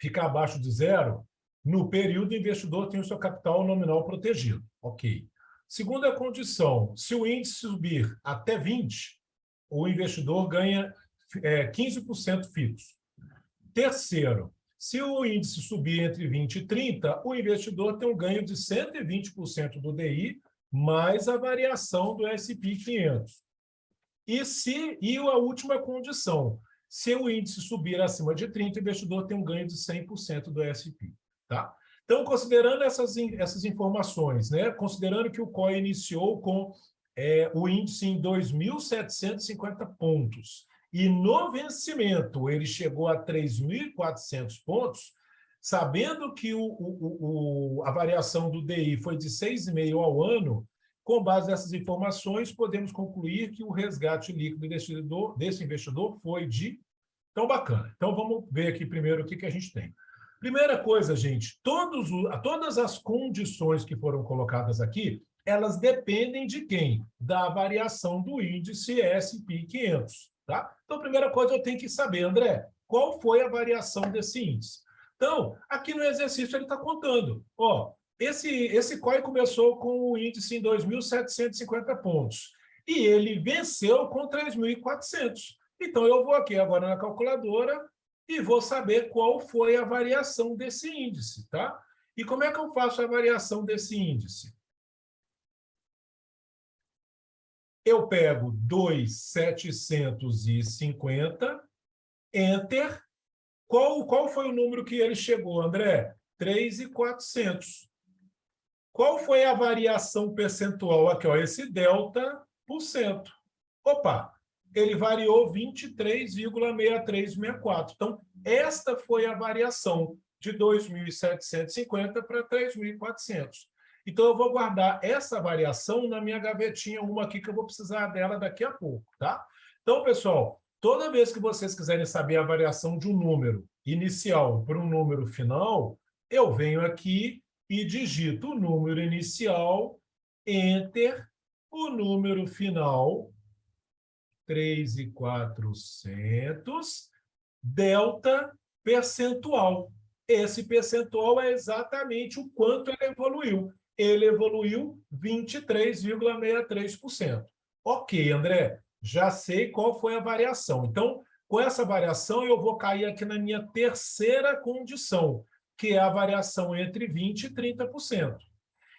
ficar abaixo de zero, no período o investidor tem o seu capital nominal protegido. Ok. Segunda condição, se o índice subir até 20, o investidor ganha 15% fixo. Terceiro, se o índice subir entre 20 e 30, o investidor tem um ganho de 120% do DI, mais a variação do S&P 500. E a última condição, se o índice subir acima de 30, o investidor tem um ganho de 100% do S&P. Tá? Então, considerando essas informações, né? Considerando que o COI iniciou com o índice em 2.750 pontos, e no vencimento ele chegou a 3.400 pontos, sabendo que a variação do DI foi de 6,5 ao ano, com base nessas informações, podemos concluir que o resgate líquido desse investidor foi de... Então, bacana. Então, vamos ver aqui primeiro o que a gente tem. Primeira coisa, gente, todas as condições que foram colocadas aqui, elas dependem de quem? Da variação do índice S&P 500. Tá? Então, a primeira coisa eu tenho que saber, André, qual foi a variação desse índice? Então, aqui no exercício ele está contando. Ó, esse COI começou com o índice em 2.750 pontos e ele venceu com 3.400. Então, eu vou aqui agora na calculadora e vou saber qual foi a variação desse índice, tá? E como é que eu faço a variação desse índice? Eu pego 2.750, Enter. Qual foi o número que ele chegou, André? 3.400. Qual foi a variação percentual aqui? Ó, esse delta por cento. Opa, ele variou 23,6364. Então, esta foi a variação de 2.750 para 3.400. Então, eu vou guardar essa variação na minha gavetinha, uma aqui que eu vou precisar dela daqui a pouco, tá? Então, pessoal, toda vez que vocês quiserem saber a variação de um número inicial para um número final, eu venho aqui e digito o número inicial, Enter, o número final, 3.400, delta percentual. Esse percentual é exatamente o quanto ele evoluiu. Ele evoluiu 23,63%. Ok, André, já sei qual foi a variação. Então, com essa variação, eu vou cair aqui na minha terceira condição, que é a variação entre 20% e 30%.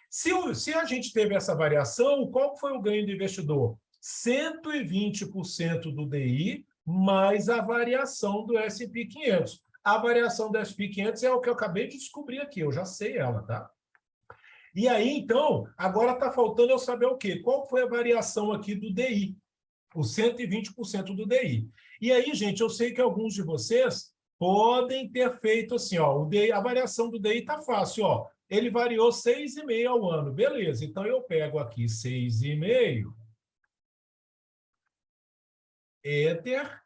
Se a gente teve essa variação, qual foi o ganho do investidor? 120% do DI mais a variação do S&P 500. A variação do S&P 500 é o que eu acabei de descobrir aqui, eu já sei ela, tá? E aí, então, agora está faltando eu saber o quê? Qual foi a variação aqui do DI? O 120% do DI. E aí, gente, eu sei que alguns de vocês podem ter feito assim, ó, o DI, a variação do DI está fácil, ó. Ele variou 6,5 ao ano. Beleza, então eu pego aqui 6,5, Enter,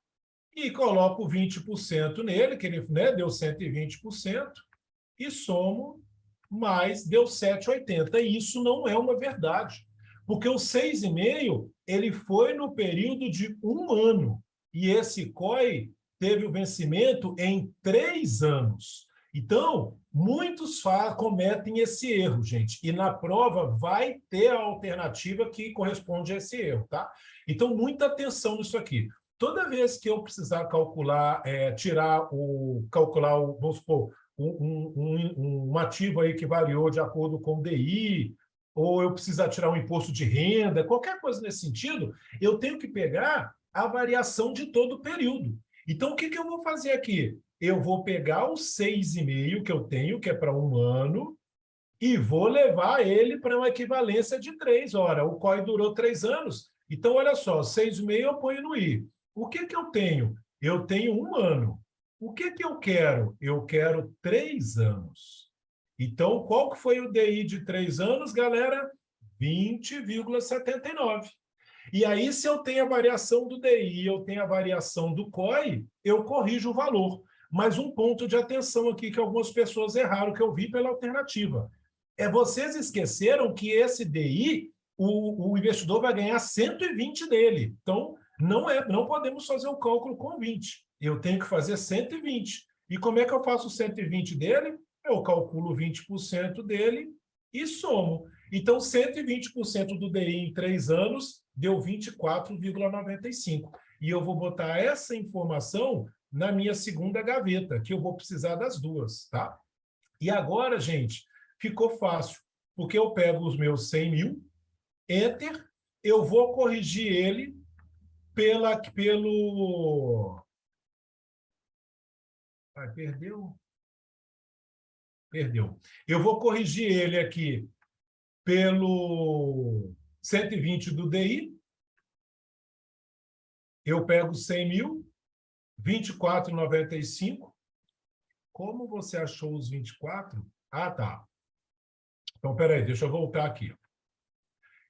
e coloco 20% nele, que ele, né, deu 120%, e somo, mais deu 7,80. E isso não é uma verdade, porque o 6,5 ele foi no período de um ano, e esse COI teve o vencimento em 3 anos. Então, muitos cometem esse erro, gente, e na prova vai ter a alternativa que corresponde a esse erro, tá? Então, muita atenção nisso aqui. Toda vez que eu precisar calcular, vamos supor, um ativo aí que variou de acordo com o DI, ou eu precisar tirar um imposto de renda, qualquer coisa nesse sentido, eu tenho que pegar a variação de todo o período. Então, o que eu vou fazer aqui? Eu vou pegar o 6,5 que eu tenho, que é para um ano, e vou levar ele para uma equivalência de 3. Ora, o COI durou 3 anos, então, olha só, 6,5 eu ponho no I. O que eu tenho? eu tenho 1 ano. O que que eu quero? Eu quero 3 anos. Então, qual que foi o DI de 3 anos, galera? 20,79. E aí, se eu tenho a variação do DI, eu tenho a variação do COI, eu corrijo o valor. Mas um ponto de atenção aqui que algumas pessoas erraram, que eu vi pela alternativa. Vocês esqueceram que esse DI, o investidor vai ganhar 120 dele. Então, não podemos fazer o cálculo com 20. Eu tenho que fazer 120. E como é que eu faço o 120 dele? Eu calculo 20% dele e somo. Então, 120% do DI em 3 anos deu 24,95. E eu vou botar essa informação na minha segunda gaveta, que eu vou precisar das duas, tá? E agora, gente, ficou fácil, porque eu pego os meus 100 mil, Enter, eu vou corrigir ele pelo... Ai, perdeu? Perdeu. Eu vou corrigir ele aqui pelo 120 do DI, eu pego 100 mil, 24,95. Como você achou os 24? Ah, tá. Então, peraí, deixa eu voltar aqui.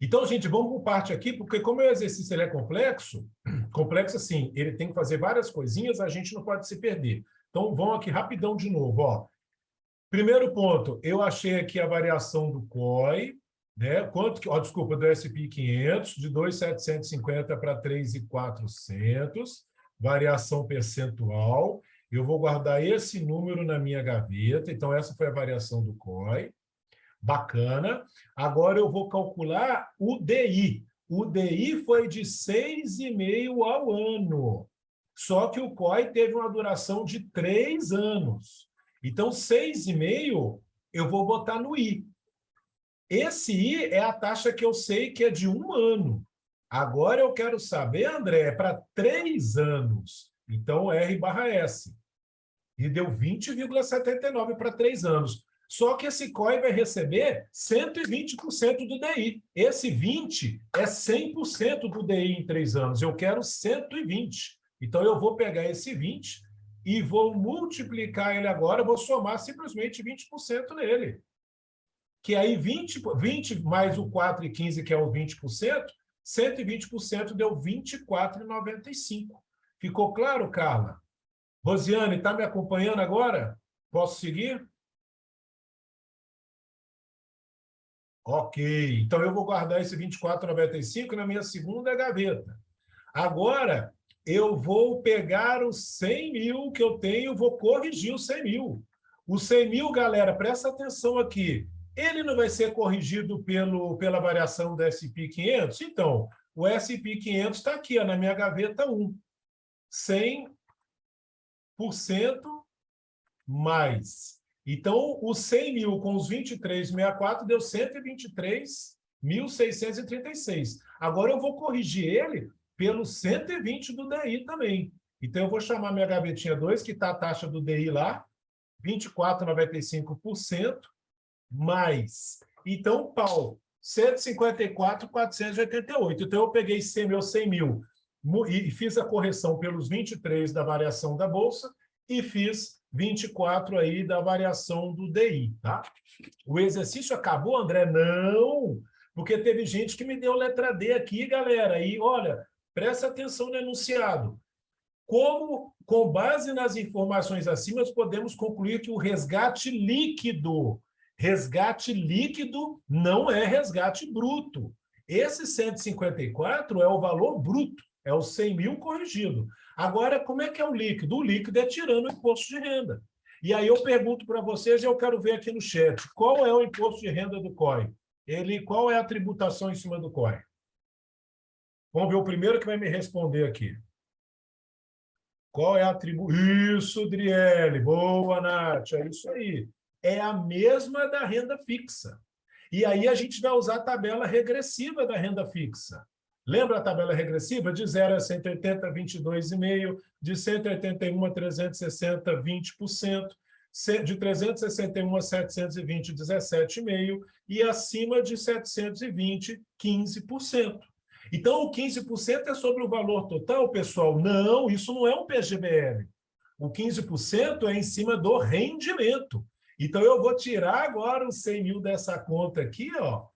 Então, gente, vamos por parte aqui, porque como o exercício ele é complexo assim, ele tem que fazer várias coisinhas, a gente não pode se perder. Então, vamos aqui rapidão de novo. Ó. Primeiro ponto, eu achei aqui a variação do COI, né? Quanto que, desculpa, do S&P 500, de 2.750 para 3.400, variação percentual. Eu vou guardar esse número na minha gaveta, então essa foi a variação do COI. Bacana. Agora eu vou calcular o DI. O DI foi de 6,5 ao ano. Só que o COI teve uma duração de 3 anos. Então, 6,5 eu vou botar no I. Esse I é a taxa que eu sei que é de 1 ano. Agora eu quero saber, André, é para 3 anos. Então, R/S. E deu 20,79 para 3 anos. Só que esse COI vai receber 120% do DI. Esse 20 é 100% do DI em 3 anos. Eu quero 120. Então, eu vou pegar esse 20 e vou multiplicar ele agora, vou somar simplesmente 20% nele. Que aí 20 mais o 4,15, que é o 20%, 120% deu 24,95. Ficou claro, Carla? Rosiane, está me acompanhando agora? Posso seguir? Ok, então eu vou guardar esse 24,95 na minha segunda gaveta. Agora, eu vou pegar os 100 mil que eu tenho, vou corrigir os 100 mil. Os 100 mil, galera, presta atenção aqui. Ele não vai ser corrigido pela variação do S&P 500? Então, o S&P 500 está aqui, ó, na minha gaveta 1. 100% mais. Então, os 100 mil com os 23,64 deu 123.636. Agora eu vou corrigir ele pelo 120 do DI também. Então, eu vou chamar minha gavetinha 2, que está a taxa do DI lá, 24,95%, mais. Então, pau, 154.488. Então, eu peguei 100 mil e fiz a correção pelos 23 da variação da Bolsa e fiz 24 aí da variação do DI, tá? O exercício acabou, André? Não, porque teve gente que me deu letra D aqui, galera, e olha, presta atenção no enunciado. Como, com base nas informações acima, nós podemos concluir que o resgate líquido não é resgate bruto. Esse 154 é o valor bruto, é o 100 mil corrigido. Agora, como é que é o líquido? O líquido é tirando o imposto de renda. E aí eu pergunto para vocês, e eu quero ver aqui no chat, qual é o imposto de renda do COI? Qual é a tributação em cima do COI? Vamos ver o primeiro que vai me responder aqui. Qual é a tributação? Isso, Driele. Boa, Nath. É isso aí. É a mesma da renda fixa. E aí a gente vai usar a tabela regressiva da renda fixa. Lembra a tabela regressiva? De 0 a 180, 22,5%. De 181 a 360, 20%. De 361 a 720, 17,5%. E acima de 720, 15%. Então, o 15% é sobre o valor total, pessoal? Não, isso não é um PGBL. O 15% é em cima do rendimento. Então, eu vou tirar agora os 100 mil dessa conta aqui, ó,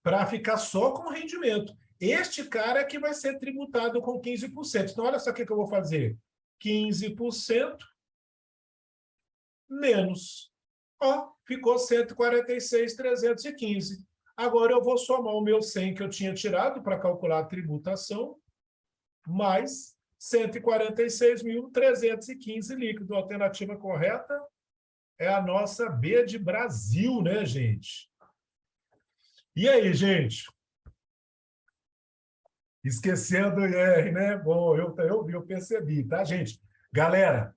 para ficar só com o rendimento. Este cara é que vai ser tributado com 15%. Então, olha só o que eu vou fazer. 15% menos. Ó, ficou 146.315. Agora eu vou somar o meu 100 que eu tinha tirado para calcular a tributação, mais 146.315 líquido. A alternativa correta é a nossa B de Brasil, né, gente? E aí, gente? Esquecendo o IR, né? Bom, eu percebi, tá, gente? Galera,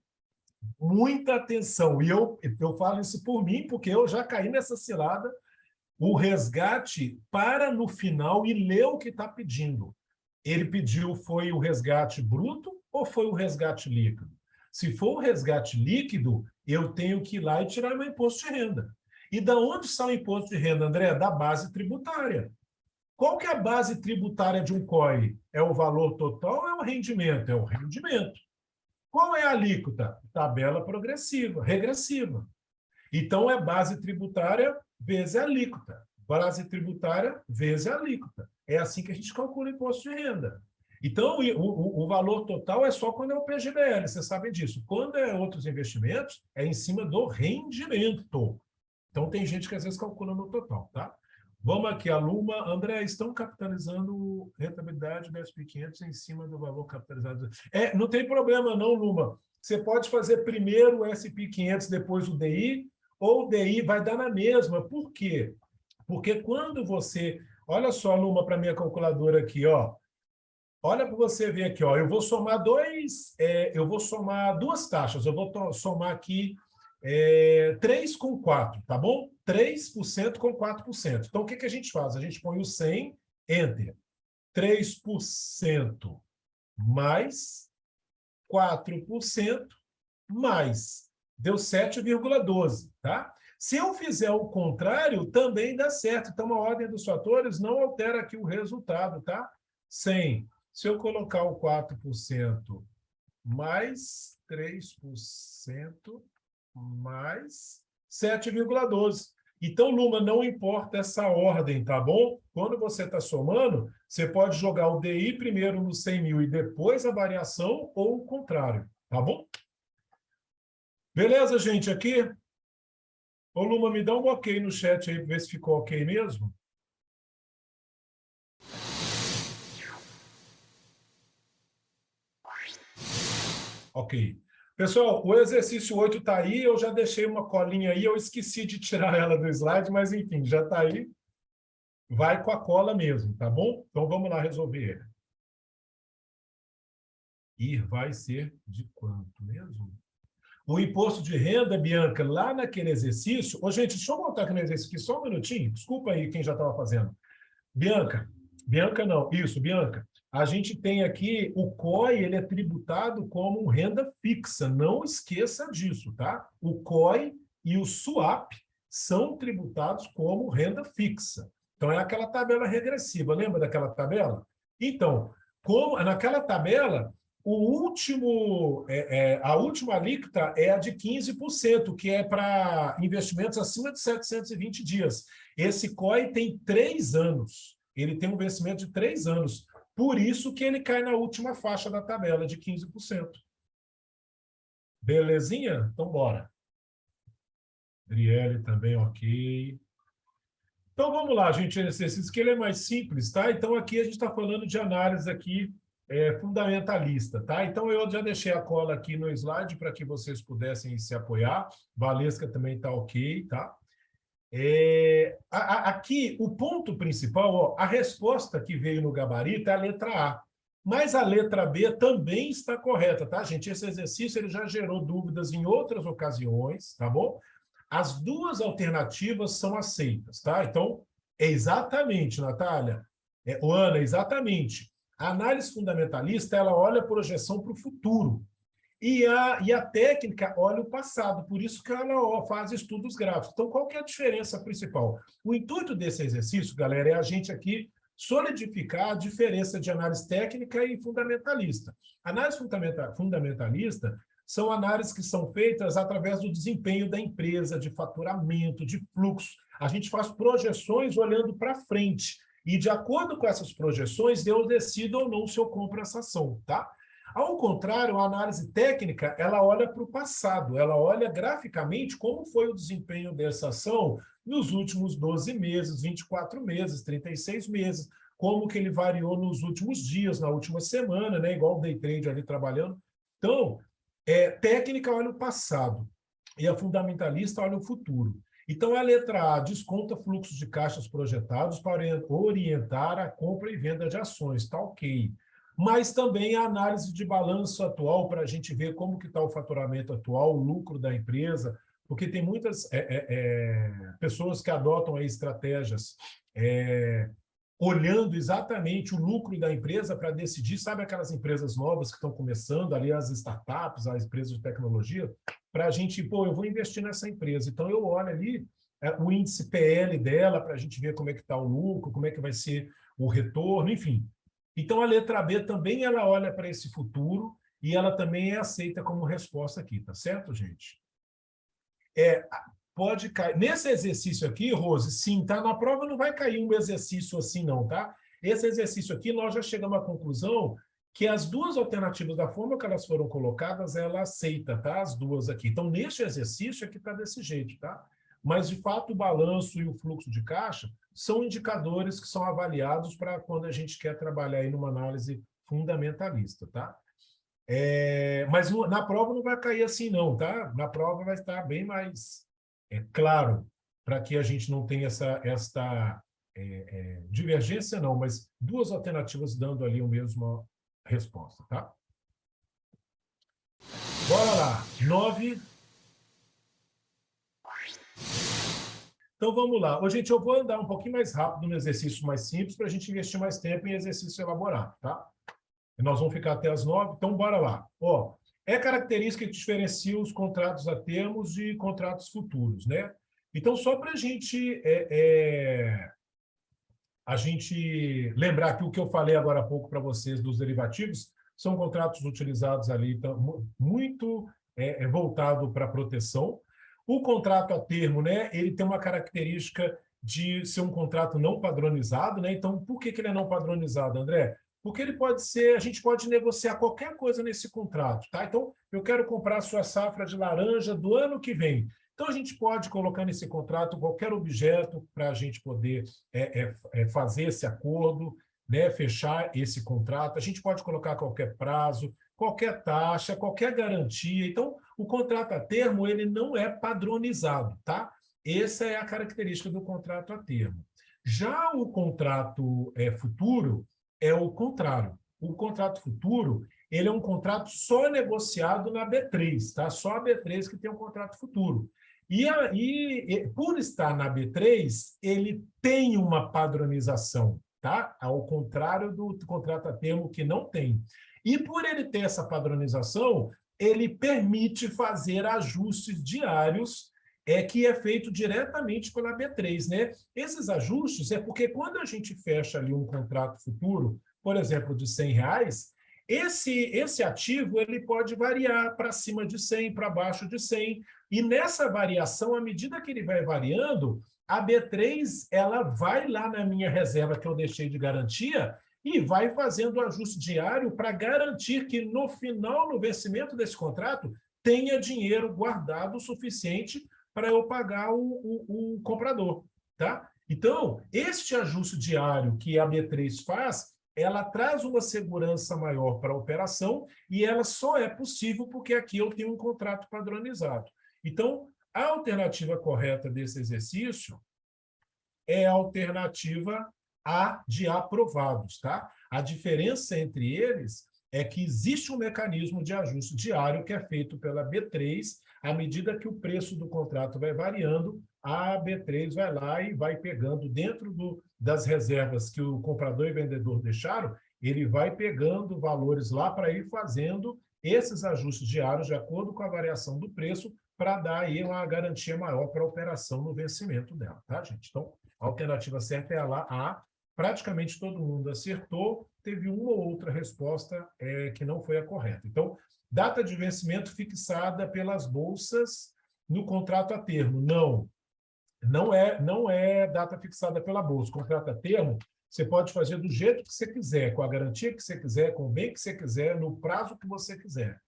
muita atenção. E eu falo isso por mim, porque eu já caí nessa cilada. O resgate para no final e lê o que está pedindo. Ele pediu, foi o resgate bruto ou foi o resgate líquido? Se for o resgate líquido, eu tenho que ir lá e tirar meu imposto de renda. E da onde sai o imposto de renda, André? Da base tributária. Qual que é a base tributária de um COI? É o valor total ou é o rendimento? É o rendimento. Qual é a alíquota? Tabela progressiva, regressiva. Então, é base tributária vezes a alíquota. Base tributária vezes a alíquota. É assim que a gente calcula o imposto de renda. Então, o valor total é só quando é o PGBL, vocês sabem disso. Quando é outros investimentos, é em cima do rendimento. Então, tem gente que às vezes calcula no total, tá? Vamos aqui, a Luma. André, estão capitalizando rentabilidade do SP500 em cima do valor capitalizado. Não tem problema não, Luma. Você pode fazer primeiro o SP500, depois o DI, ou o DI vai dar na mesma. Por quê? Porque quando você... Olha só, Luma, para a minha calculadora aqui, ó. Olha para você ver aqui, ó. Eu vou somar duas taxas. Eu vou somar aqui 3 com 4, tá bom? 3% com 4%. Então, o que a gente faz? A gente põe o 100, enter. 3% mais 4% mais. Deu 7,12, tá? Se eu fizer o contrário, também dá certo. Então, a ordem dos fatores não altera aqui o resultado, tá? 100. Se eu colocar o 4% mais 3% mais 7,12. Então, Luma, não importa essa ordem, tá bom? Quando você está somando, você pode jogar o DI primeiro no 100 mil e depois a variação, ou o contrário, tá bom? Beleza, gente, aqui? Ô, Luma, me dá um ok no chat aí, para ver se ficou ok mesmo. Ok. Pessoal, o exercício 8 está aí, eu já deixei uma colinha aí, eu esqueci de tirar ela do slide, mas enfim, já está aí. Vai com a cola mesmo, tá bom? Então vamos lá resolver ele. Ir vai ser de quanto mesmo? O imposto de renda, Bianca, lá naquele exercício... Ô, gente, deixa eu voltar aqui no exercício aqui só um minutinho. Desculpa aí quem já estava fazendo. Bianca não, isso, Bianca. A gente tem aqui, o COI, ele é tributado como renda fixa, não esqueça disso, tá? O COI e o SUAP são tributados como renda fixa. Então, é aquela tabela regressiva, lembra daquela tabela? Então, naquela tabela, a última alíquota é a de 15%, que é para investimentos acima de 720 dias. Esse COI tem 3 anos. Ele tem um vencimento de 3 anos. Por isso que ele cai na última faixa da tabela, de 15%. Belezinha? Então, bora. Adriele também, ok. Então, vamos lá, gente. Esse exercício que ele é mais simples, tá? Então, aqui a gente está falando de análise aqui fundamentalista, tá? Então, eu já deixei a cola aqui no slide para que vocês pudessem se apoiar. Valesca também está ok, tá? Aqui, o ponto principal, ó, a resposta que veio no gabarito é a letra A. Mas a letra B também está correta, tá, gente? Esse exercício ele já gerou dúvidas em outras ocasiões, tá bom? As duas alternativas são aceitas, tá? Então, é exatamente, Natália, Ana, exatamente. A análise fundamentalista, ela olha a projeção para o futuro. E a técnica olha o passado, por isso que ela faz estudos gráficos. Então, qual que é a diferença principal? O intuito desse exercício, galera, é a gente aqui solidificar a diferença de análise técnica e fundamentalista. Análise fundamentalista são análises que são feitas através do desempenho da empresa, de faturamento, de fluxo. A gente faz projeções olhando para frente. E, de acordo com essas projeções, eu decido ou não se eu compro essa ação, tá? Ao contrário, a análise técnica, ela olha para o passado, ela olha graficamente como foi o desempenho dessa ação nos últimos 12 meses, 24 meses, 36 meses, como que ele variou nos últimos dias, na última semana, né? Igual o day trade ali trabalhando. Então, técnica olha o passado e a fundamentalista olha o futuro. Então, a letra A desconta fluxos de caixas projetados para orientar a compra e venda de ações, está ok. Mas também a análise de balanço atual para a gente ver como que está o faturamento atual, o lucro da empresa, porque tem muitas pessoas que adotam aí estratégias olhando exatamente o lucro da empresa para decidir, sabe aquelas empresas novas que estão começando, ali as startups, as empresas de tecnologia, para a gente, eu vou investir nessa empresa. Então, eu olho ali o índice PL dela para a gente ver como é que está o lucro, como é que vai ser o retorno, enfim. Então, a letra B também ela olha para esse futuro e ela também é aceita como resposta aqui, tá certo, gente? Pode cair. Nesse exercício aqui, Rose, sim, tá? Na prova não vai cair um exercício assim, não, tá? Esse exercício aqui, nós já chegamos à conclusão que as duas alternativas, da forma que elas foram colocadas, ela aceita, tá? As duas aqui. Então, neste exercício aqui está desse jeito, tá? Mas, de fato, o balanço e o fluxo de caixa são indicadores que são avaliados para quando a gente quer trabalhar aí numa análise fundamentalista, tá? Mas na prova não vai cair assim, não, tá? Na prova vai estar bem mais claro, para que a gente não tenha esta divergência, não, mas duas alternativas dando ali a mesma resposta, tá? Bora lá. 9. Então, vamos lá. Ô, gente, eu vou andar um pouquinho mais rápido no exercício mais simples para a gente investir mais tempo em exercício elaborado, tá? E nós vamos ficar até as 9, então bora lá. Característica que diferencia os contratos a termos de contratos futuros, né? Então, só para a gente lembrar que o que eu falei agora há pouco para vocês dos derivativos são contratos utilizados ali, então, muito voltado para proteção. O contrato a termo, né, ele tem uma característica de ser um contrato não padronizado, né? Então, por que ele é não padronizado, André? Porque ele pode ser, a gente pode negociar qualquer coisa nesse contrato, tá? Então, eu quero comprar a sua safra de laranja do ano que vem. Então, a gente pode colocar nesse contrato qualquer objeto para a gente poder fazer esse acordo, né? Fechar esse contrato. A gente pode colocar qualquer prazo, qualquer taxa, qualquer garantia. Então, o contrato a termo ele não é padronizado, tá? Essa é a característica do contrato a termo. Já o contrato futuro é o contrário. O contrato futuro ele é um contrato só negociado na B3, tá? Só a B3 que tem um contrato futuro. E por estar na B3, ele tem uma padronização, tá? Ao contrário do contrato a termo que não tem. E por ele ter essa padronização, ele permite fazer ajustes diários que é feito diretamente pela B3, né? Esses ajustes é porque quando a gente fecha ali um contrato futuro, por exemplo, de R$100, esse ativo ele pode variar para cima de 100, para baixo de 100, e nessa variação, à medida que ele vai variando, a B3 ela vai lá na minha reserva que eu deixei de garantia e vai fazendo o ajuste diário para garantir que no final, no vencimento desse contrato, tenha dinheiro guardado o suficiente para eu pagar o comprador, tá? Então, este ajuste diário que a B3 faz, ela traz uma segurança maior para a operação e ela só é possível porque aqui eu tenho um contrato padronizado. Então, a alternativa correta desse exercício é a alternativa A de aprovados, tá? A diferença entre eles é que existe um mecanismo de ajuste diário que é feito pela B3, à medida que o preço do contrato vai variando, a B3 vai lá e vai pegando dentro das reservas que o comprador e vendedor deixaram, ele vai pegando valores lá para ir fazendo esses ajustes diários de acordo com a variação do preço para dar aí uma garantia maior para a operação no vencimento dela, tá, gente? Então, a alternativa certa é a praticamente todo mundo acertou, teve uma ou outra resposta que não foi a correta. Então, data de vencimento fixada pelas bolsas no contrato a termo. Não é data fixada pela bolsa. Contrato a termo, você pode fazer do jeito que você quiser, com a garantia que você quiser, com o bem que você quiser, no prazo que você quiser.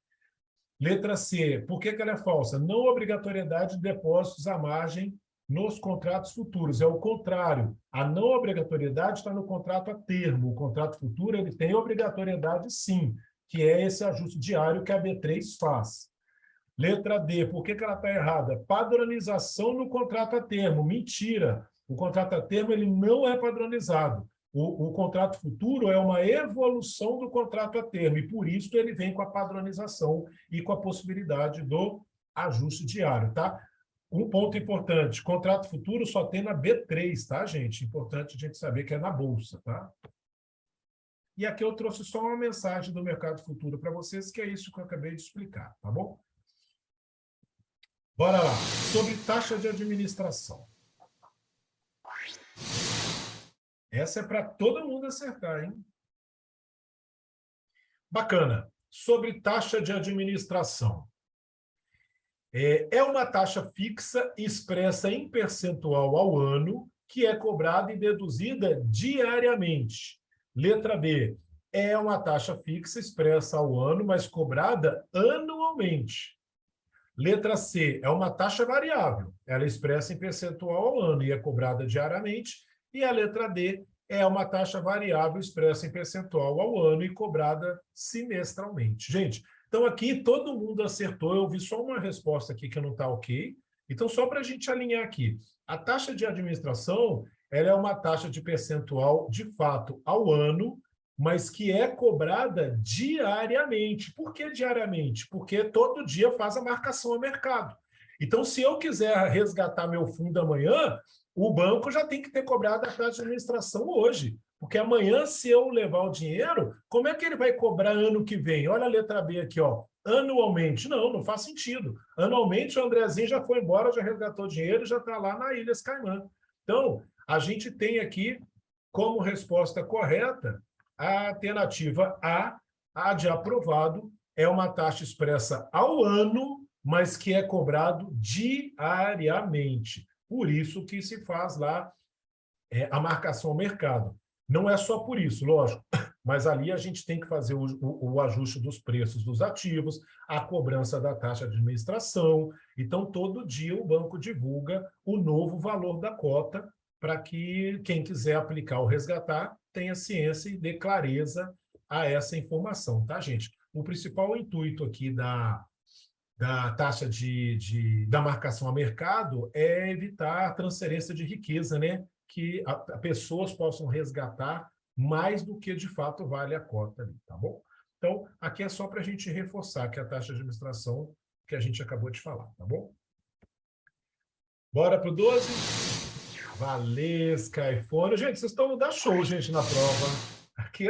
Letra C, por que ela é falsa? Não obrigatoriedade de depósitos à margem nos contratos futuros. É o contrário. A não obrigatoriedade está no contrato a termo. O contrato futuro ele tem obrigatoriedade, sim, que é esse ajuste diário que a B3 faz. Letra D, por que ela está errada? Padronização no contrato a termo. Mentira. O contrato a termo ele não é padronizado. O contrato futuro é uma evolução do contrato a termo, e por isso ele vem com a padronização e com a possibilidade do ajuste diário, tá? Um ponto importante, contrato futuro só tem na B3, tá, gente? Importante a gente saber que é na Bolsa, tá? E aqui eu trouxe só uma mensagem do mercado futuro para vocês, que é isso que eu acabei de explicar, tá bom? Bora lá. Sobre taxa de administração. Essa é para todo mundo acertar, hein? Bacana. Sobre taxa de administração. É uma taxa fixa expressa em percentual ao ano, que é cobrada e deduzida diariamente. Letra B. É uma taxa fixa expressa ao ano, mas cobrada anualmente. Letra C. É uma taxa variável. Ela é expressa em percentual ao ano e é cobrada diariamente. E a letra D é uma taxa variável expressa em percentual ao ano e cobrada semestralmente. Gente, então aqui todo mundo acertou. Eu vi só uma resposta aqui que não está ok. Então, só para a gente alinhar aqui. A taxa de administração ela é uma taxa de percentual, de fato, ao ano, mas que é cobrada diariamente. Por que diariamente? Porque todo dia faz a marcação a mercado. Então, se eu quiser resgatar meu fundo amanhã, o banco já tem que ter cobrado a taxa de administração hoje. Porque amanhã, se eu levar o dinheiro, como é que ele vai cobrar ano que vem? Olha a letra B aqui, ó. Anualmente. Não faz sentido. Anualmente, o Andrezinho já foi embora, já resgatou o dinheiro e já está lá na Ilhas Caimã. Então, a gente tem aqui, como resposta correta, a alternativa A de aprovado, é uma taxa expressa ao ano, mas que é cobrado diariamente. Por isso que se faz lá a marcação ao mercado. Não é só por isso, lógico, mas ali a gente tem que fazer o ajuste dos preços dos ativos, a cobrança da taxa de administração. Então, todo dia o banco divulga o novo valor da cota para que quem quiser aplicar ou resgatar tenha ciência e dê clareza a essa informação, tá, gente? O principal intuito aqui da taxa da marcação a mercado é evitar a transferência de riqueza, né? Que pessoas possam resgatar mais do que de fato vale a cota ali, tá bom? Então, aqui é só para a gente reforçar que a taxa de administração que a gente acabou de falar, tá bom? Bora para o 12? Valesca, iPhone. Gente, vocês estão dando show, gente, na prova. Aqui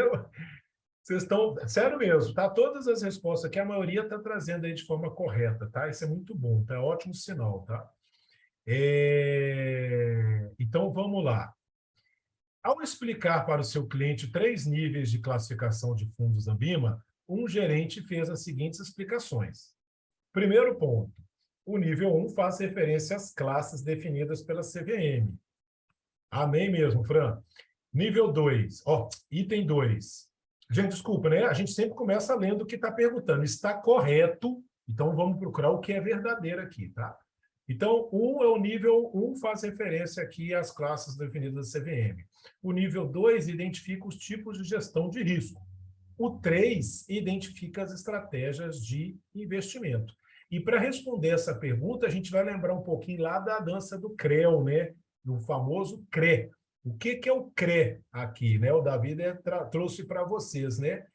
vocês estão... Sério mesmo, tá? Todas as respostas aqui, a maioria está trazendo aí de forma correta, tá? Isso é muito bom, tá? É ótimo sinal, tá? Então, vamos lá. Ao explicar para o seu cliente 3 níveis de classificação de fundos Ambima, um gerente fez as seguintes explicações. Primeiro ponto, o nível 1 faz referência às classes definidas pela CVM. Amém mesmo, Fran. Nível 2, item 2. Gente, desculpa, né? A gente sempre começa lendo o que está perguntando. Está correto, então vamos procurar o que é verdadeiro aqui, tá? Então, é o nível 1 faz referência aqui às classes definidas da CVM. O nível 2 identifica os tipos de gestão de risco. O 3 identifica as estratégias de investimento. E para responder essa pergunta, a gente vai lembrar um pouquinho lá da dança do CREO, né? Do famoso CRE. O que é o CRE aqui, né? O Davi trouxe para vocês, né?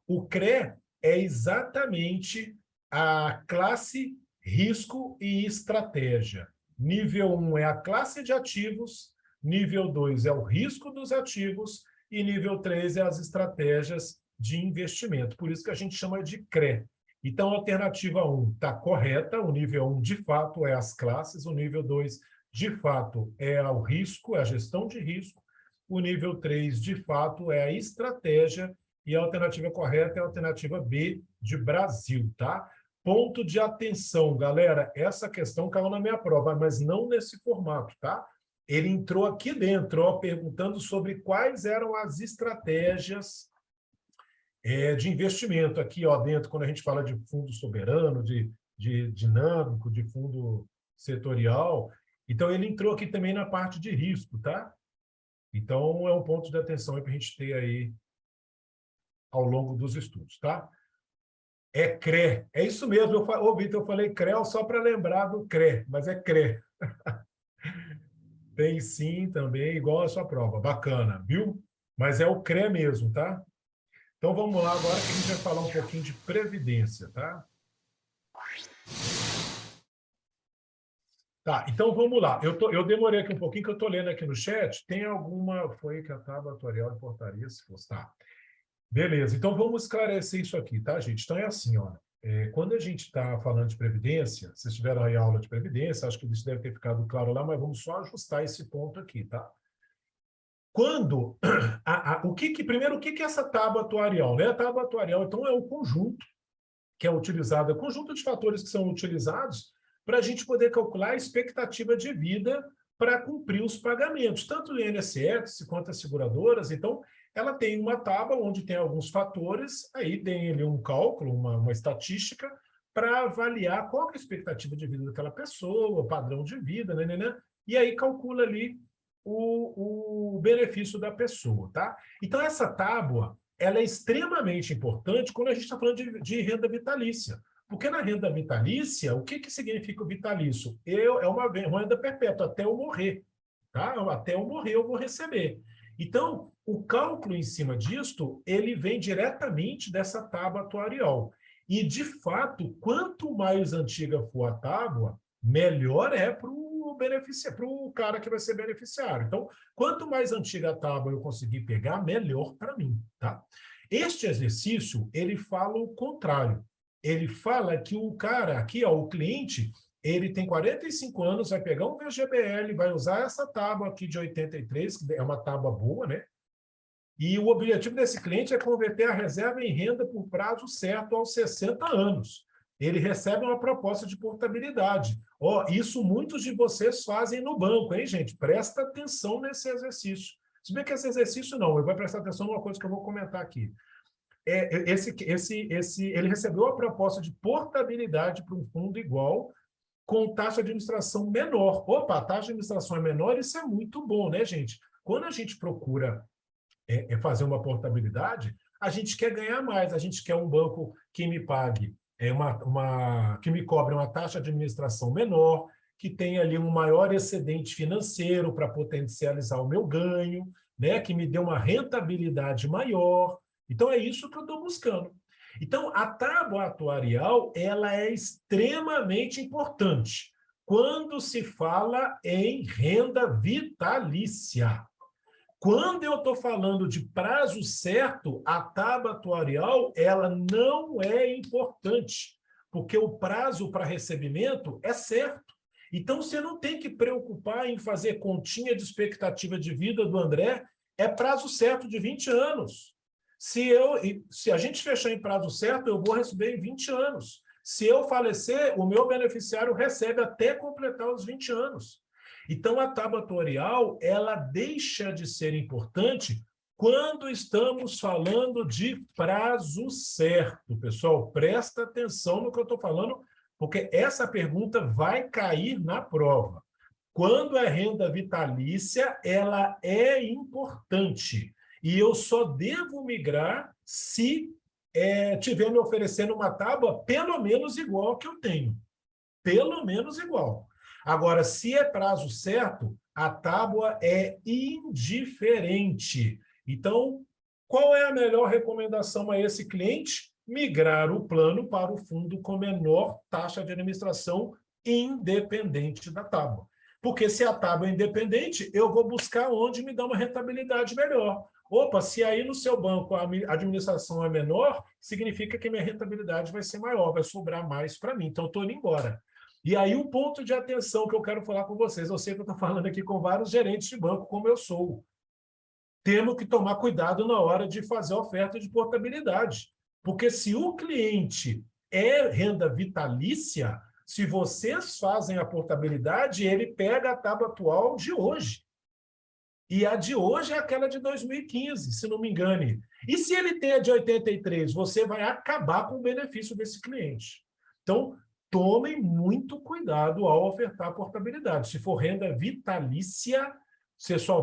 O CRE é exatamente a classe risco e estratégia. Nível 1 é a classe de ativos, nível 2 é o risco dos ativos e nível 3 é as estratégias de investimento. Por isso que a gente chama de CRE. Então, a alternativa 1 está correta, o nível 1 de fato é as classes, o nível 2 de fato é o risco, é a gestão de risco, O nível 3, de fato, é a estratégia e a alternativa correta é a alternativa B, de Brasil, tá? Ponto de atenção, galera, essa questão caiu na minha prova, mas não nesse formato, tá? Ele entrou aqui dentro, ó, perguntando sobre quais eram as estratégias de investimento. Aqui, ó, dentro, quando a gente fala de fundo soberano, de dinâmico, de fundo setorial, então ele entrou aqui também na parte de risco, tá? Então, é um ponto de atenção para a gente ter aí ao longo dos estudos, tá? É CRE. É isso mesmo. Ô, Vitor, eu falei CREL só para lembrar do CRE, mas é CRE. Tem sim também, igual a sua prova. Bacana, viu? Mas é o CRE mesmo, tá? Então, vamos lá agora que a gente vai falar um pouquinho de previdência, tá? Tá, então vamos lá. Eu demorei aqui um pouquinho, que eu estou lendo aqui no chat. Tem alguma... Foi que a tábua atuarial em portaria, se fosse... Tá. Beleza, então vamos esclarecer isso aqui, tá, gente? Então é assim, ó, quando a gente está falando de previdência, vocês tiveram aí aula de previdência, acho que isso deve ter ficado claro lá, mas vamos só ajustar esse ponto aqui, tá? Quando, primeiro, o que é essa tábua atuarial, né? A tábua atuarial, então, é um conjunto que é utilizado, é um conjunto de fatores que são utilizados para a gente poder calcular a expectativa de vida para cumprir os pagamentos, tanto o INSS quanto as seguradoras. Então, ela tem uma tábua onde tem alguns fatores, aí tem ali um cálculo, uma estatística, para avaliar qual é a expectativa de vida daquela pessoa, o padrão de vida, né? E aí calcula ali o benefício da pessoa, tá? Então, essa tábua, ela é extremamente importante quando a gente está falando de renda vitalícia. Porque na renda vitalícia, o que significa o vitalício? É uma renda perpétua, até eu morrer. Tá? Até eu morrer, eu vou receber. Então, o cálculo em cima disto, ele vem diretamente dessa tábua atuarial. E, de fato, quanto mais antiga for a tábua, melhor é para o cara que vai ser beneficiário. Então, quanto mais antiga a tábua eu conseguir pegar, melhor para mim. Tá? Este exercício, ele fala o contrário. Ele fala que o cara aqui, ó, o cliente, ele tem 45 anos, vai pegar um VGBL, vai usar essa tábua aqui de 83, que é uma tábua boa, né? E o objetivo desse cliente é converter a reserva em renda por prazo certo aos 60 anos. Ele recebe uma proposta de portabilidade. Ó, isso muitos de vocês fazem no banco, hein, gente? Presta atenção nesse exercício. Se bem que esse exercício não, eu vou prestar atenção numa coisa que eu vou comentar aqui. Ele recebeu a proposta de portabilidade para um fundo igual, com taxa de administração menor. Opa, a taxa de administração é menor, isso é muito bom, né, gente? Quando a gente procura fazer uma portabilidade, a gente quer ganhar mais, a gente quer um banco que me pague, que me cobre uma taxa de administração menor, que tenha ali um maior excedente financeiro para potencializar o meu ganho, né, que me dê uma rentabilidade maior. Então, é isso que eu estou buscando. Então, a tábua atuarial, ela é extremamente importante quando se fala em renda vitalícia. Quando eu estou falando de prazo certo, a tábua atuarial, ela não é importante, porque o prazo para recebimento é certo. Então, você não tem que preocupar em fazer continha de expectativa de vida do André, é prazo certo de 20 anos. Se a gente fechar em prazo certo, eu vou receber em 20 anos. Se eu falecer, o meu beneficiário recebe até completar os 20 anos. Então, a tábua atuarial, ela deixa de ser importante quando estamos falando de prazo certo. Pessoal, presta atenção no que eu estou falando, porque essa pergunta vai cair na prova. Quando é renda vitalícia, ela é importante. E eu só devo migrar se tiver me oferecendo uma tábua pelo menos igual que eu tenho. Pelo menos igual. Agora, se é prazo certo, a tábua é indiferente. Então, qual é a melhor recomendação a esse cliente? Migrar o plano para o fundo com menor taxa de administração independente da tábua. Porque se a tábua é independente, eu vou buscar onde me dá uma rentabilidade melhor. Opa, se aí no seu banco a administração é menor, significa que minha rentabilidade vai ser maior, vai sobrar mais para mim. Então, eu estou indo embora. E aí o ponto de atenção que eu quero falar com vocês, eu sei que eu estou falando aqui com vários gerentes de banco, como eu sou. temos que tomar cuidado na hora de fazer a oferta de portabilidade. Porque se o cliente é renda vitalícia, se vocês fazem a portabilidade, ele pega a tábua atual de hoje. E a de hoje é aquela de 2015, se não me engane. E se ele tem a de 83, você vai acabar com o benefício desse cliente. Então, tomem muito cuidado ao ofertar a portabilidade. Se for renda vitalícia, você só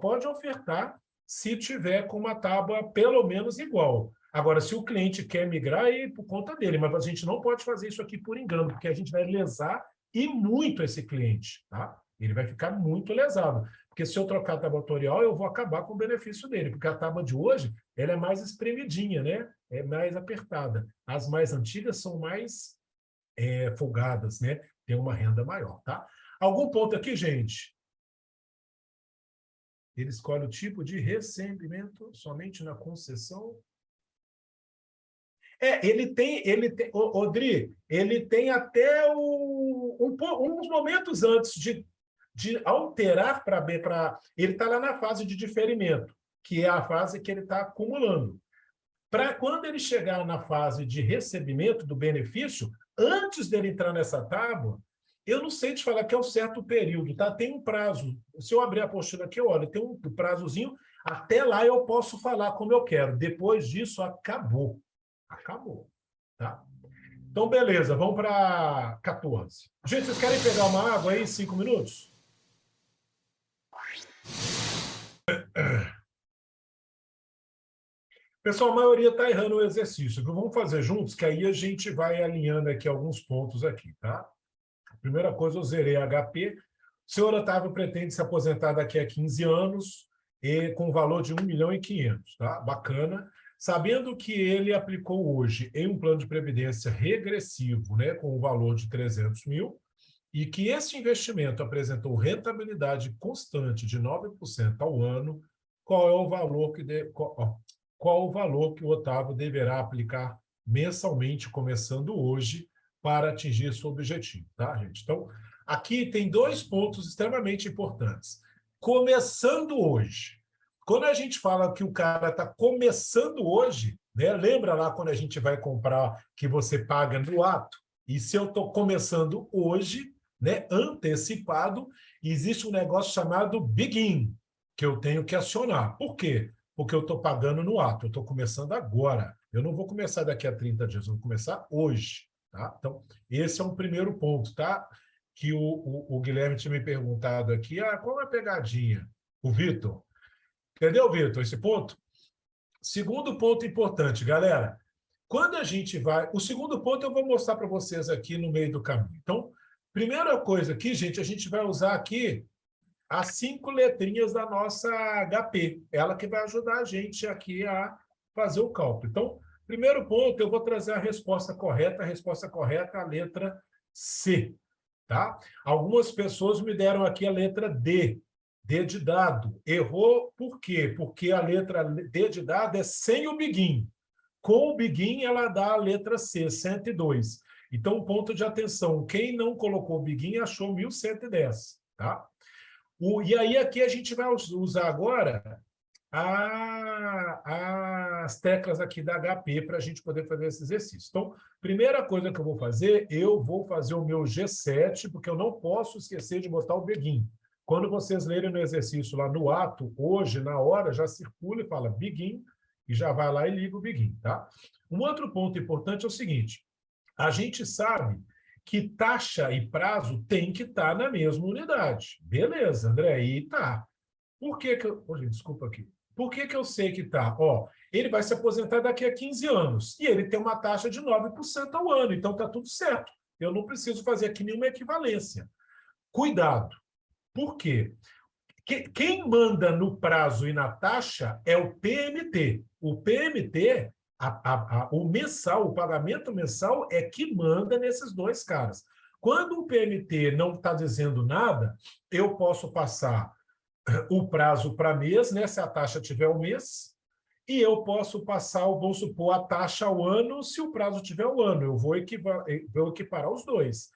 pode ofertar se tiver com uma tábua pelo menos igual. Agora, se o cliente quer migrar, é por conta dele, mas a gente não pode fazer isso aqui por engano, porque a gente vai lesar e muito esse cliente, tá? Ele vai ficar muito lesado. Porque se eu trocar a tábua atuarial, eu vou acabar com o benefício dele, porque a tábua de hoje ela é mais espremidinha, né? É mais apertada. As mais antigas são mais folgadas, né? Tem uma renda maior, tá? Algum ponto aqui, gente? Ele escolhe o tipo de recebimento somente na concessão. Odri, ele tem até uns momentos antes de alterar para B, ele está lá na fase de diferimento, que é a fase que ele está acumulando. Para quando ele chegar na fase de recebimento do benefício, antes dele entrar nessa tábua, eu não sei te falar que é um certo período, tá? Tem um prazo. Se eu abrir a apostila aqui, olha, tem um prazozinho, até lá eu posso falar como eu quero. Depois disso, acabou. Acabou, tá? Então, beleza, vamos para 14. Gente, vocês querem pegar uma água aí, 5 minutos? Pessoal, a maioria está errando o exercício. Vamos fazer juntos, que aí a gente vai alinhando aqui alguns pontos aqui, tá? Primeira coisa, eu zerei HP. O senhor Otávio pretende se aposentar daqui a 15 anos e com valor de 1.500.000, tá? Bacana. Sabendo que ele aplicou hoje em um plano de previdência regressivo, né, com o valor de 300 mil, e que esse investimento apresentou rentabilidade constante de 9% ao ano, qual é o valor qual o valor que o Otávio deverá aplicar mensalmente, começando hoje, para atingir seu objetivo, tá, gente? Então, aqui tem 2 pontos extremamente importantes. Começando hoje. Quando a gente fala que o cara está começando hoje, né? Lembra lá quando a gente vai comprar que você paga no ato? E se eu estou começando hoje, né, antecipado, existe um negócio chamado Begin, que eu tenho que acionar. Por quê? Porque eu estou pagando no ato, eu estou começando agora. Eu não vou começar daqui a 30 dias, eu vou começar hoje. Tá? Então, esse é um primeiro ponto, tá? Que o Guilherme tinha me perguntado aqui, qual é a pegadinha? O Vitor. Entendeu, Vitor, esse ponto? Segundo ponto importante, galera. Quando a gente vai... O segundo ponto eu vou mostrar para vocês aqui no meio do caminho. Então, primeira coisa aqui, gente, a gente vai usar aqui as 5 letrinhas da nossa HP. Ela que vai ajudar a gente aqui a fazer o cálculo. Então, primeiro ponto, eu vou trazer a resposta correta. A resposta correta é a letra C. Tá? Algumas pessoas me deram aqui a letra D. D de dado. Errou por quê? Porque a letra D de dado é sem o begin. Com o begin, ela dá a letra C, 102. Então, ponto de atenção. Quem não colocou o begin achou 1.110. Tá? E aí, aqui a gente vai usar agora as teclas aqui da HP para a gente poder fazer esse exercício. Então, primeira coisa que eu vou fazer o meu G7, porque eu não posso esquecer de botar o begin. Quando vocês lerem no exercício lá no ato, hoje, na hora, já circula e fala begin, e já vai lá e liga o begin, tá? Um outro ponto importante é o seguinte, a gente sabe que taxa e prazo tem que estar na mesma unidade. Beleza, André, aí tá. Por que que eu... gente, desculpa aqui. Por que que eu sei que tá? Ele vai se aposentar daqui a 15 anos, e ele tem uma taxa de 9% ao ano, então tá tudo certo. Eu não preciso fazer aqui nenhuma equivalência. Cuidado. Por quê? Quem manda no prazo e na taxa é o PMT. O PMT, o mensal, o pagamento mensal é que manda nesses 2 caras. Quando o PMT não está dizendo nada, eu posso passar o prazo para mês, né, se a taxa tiver um mês, e eu posso passar, vamos supor, a taxa ao ano, se o prazo tiver um ano. Eu vou equiparar os 2.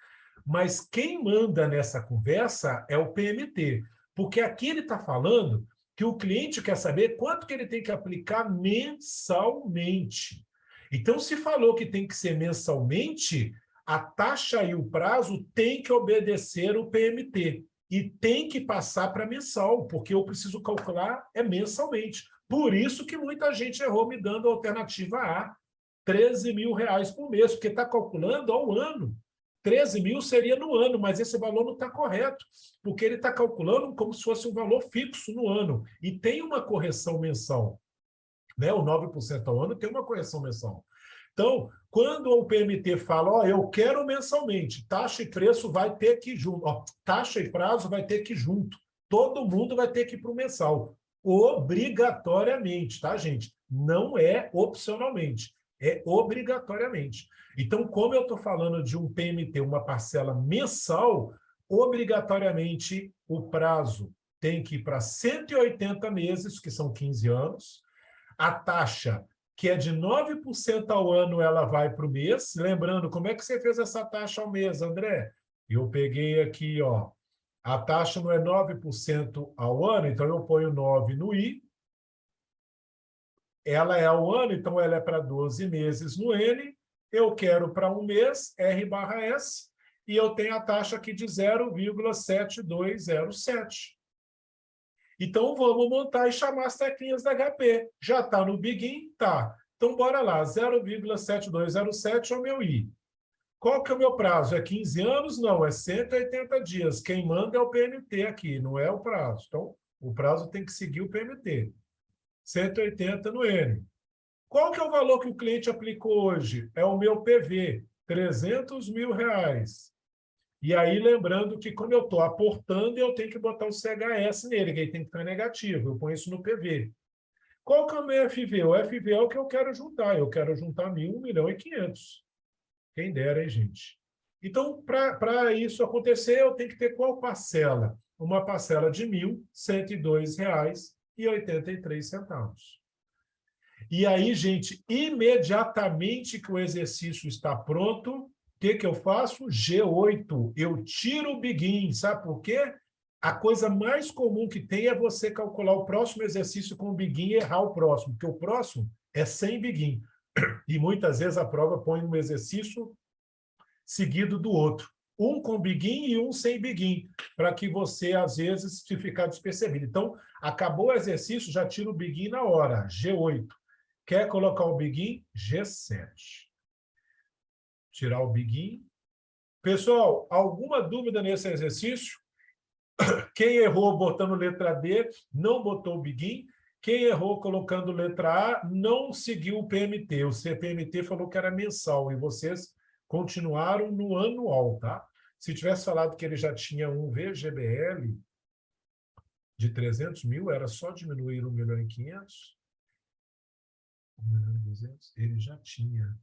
Mas quem manda nessa conversa é o PMT, porque aqui ele está falando que o cliente quer saber quanto que ele tem que aplicar mensalmente. Então, se falou que tem que ser mensalmente, a taxa e o prazo tem que obedecer o PMT e tem que passar para mensal, porque eu preciso calcular mensalmente. Por isso que muita gente errou me dando a alternativa A, R$ 13.000 por mês, porque está calculando ao ano. 13 mil seria no ano, mas esse valor não está correto, porque ele está calculando como se fosse um valor fixo no ano. E tem uma correção mensal. Né? O 9% ao ano tem uma correção mensal. Então, quando o PMT fala, ó, eu quero mensalmente, taxa e preço vai ter que ir junto, ó, taxa e prazo vai ter que ir junto, todo mundo vai ter que ir para o mensal, obrigatoriamente, tá, gente? Não é opcionalmente, é obrigatoriamente. Então, como eu estou falando de um PMT, uma parcela mensal, obrigatoriamente o prazo tem que ir para 180 meses, que são 15 anos, a taxa que é de 9% ao ano, ela vai para o mês. Lembrando, como é que você fez essa taxa ao mês, André? Eu peguei aqui, ó, a taxa não é 9% ao ano, então eu ponho 9 no I. Ela é ao ano, então ela é para 12 meses no N. Eu quero para um mês, R/S, e eu tenho a taxa aqui de 0,7207. Então, vamos montar e chamar as teclinhas da HP. Já está no Begin? Tá. Então, bora lá. 0,7207 é o meu I. Qual que é o meu prazo? É 15 anos? Não, é 180 dias. Quem manda é o PMT aqui, não é o prazo. Então, o prazo tem que seguir o PMT. 180 no N. Qual que é o valor que o cliente aplicou hoje? É o meu PV, R$ 300.000. E aí, lembrando que, como eu estou aportando, eu tenho que botar o CHS nele, que ele tem que estar negativo. Eu ponho isso no PV. Qual que é o meu FV? O FV é o que eu quero juntar. Eu quero juntar 1.000, 1.500.000. Quem dera, hein, gente? Então, para isso acontecer, eu tenho que ter qual parcela? Uma parcela de R$ 1.102,83. E aí, gente, imediatamente que o exercício está pronto, o que eu faço? G8. Eu tiro o Begin. Sabe por quê? A coisa mais comum que tem é você calcular o próximo exercício com o Begin e errar o próximo, porque o próximo é sem Begin. E muitas vezes a prova põe um exercício seguido do outro. Um com Begin e um sem Begin, para que você, às vezes, se ficar despercebido. Então, acabou o exercício, já tira o Begin na hora. G8. Quer colocar o Begin? G7. Tirar o Begin. Pessoal, alguma dúvida nesse exercício? Quem errou botando letra D, não botou o Begin. Quem errou colocando letra A, não seguiu o PMT. O CPMT falou que era mensal e vocês continuaram no anual, tá? Se tivesse falado que ele já tinha um VGBL de 300 mil, era só diminuir 1.500.000. 1.200.000, ele já tinha.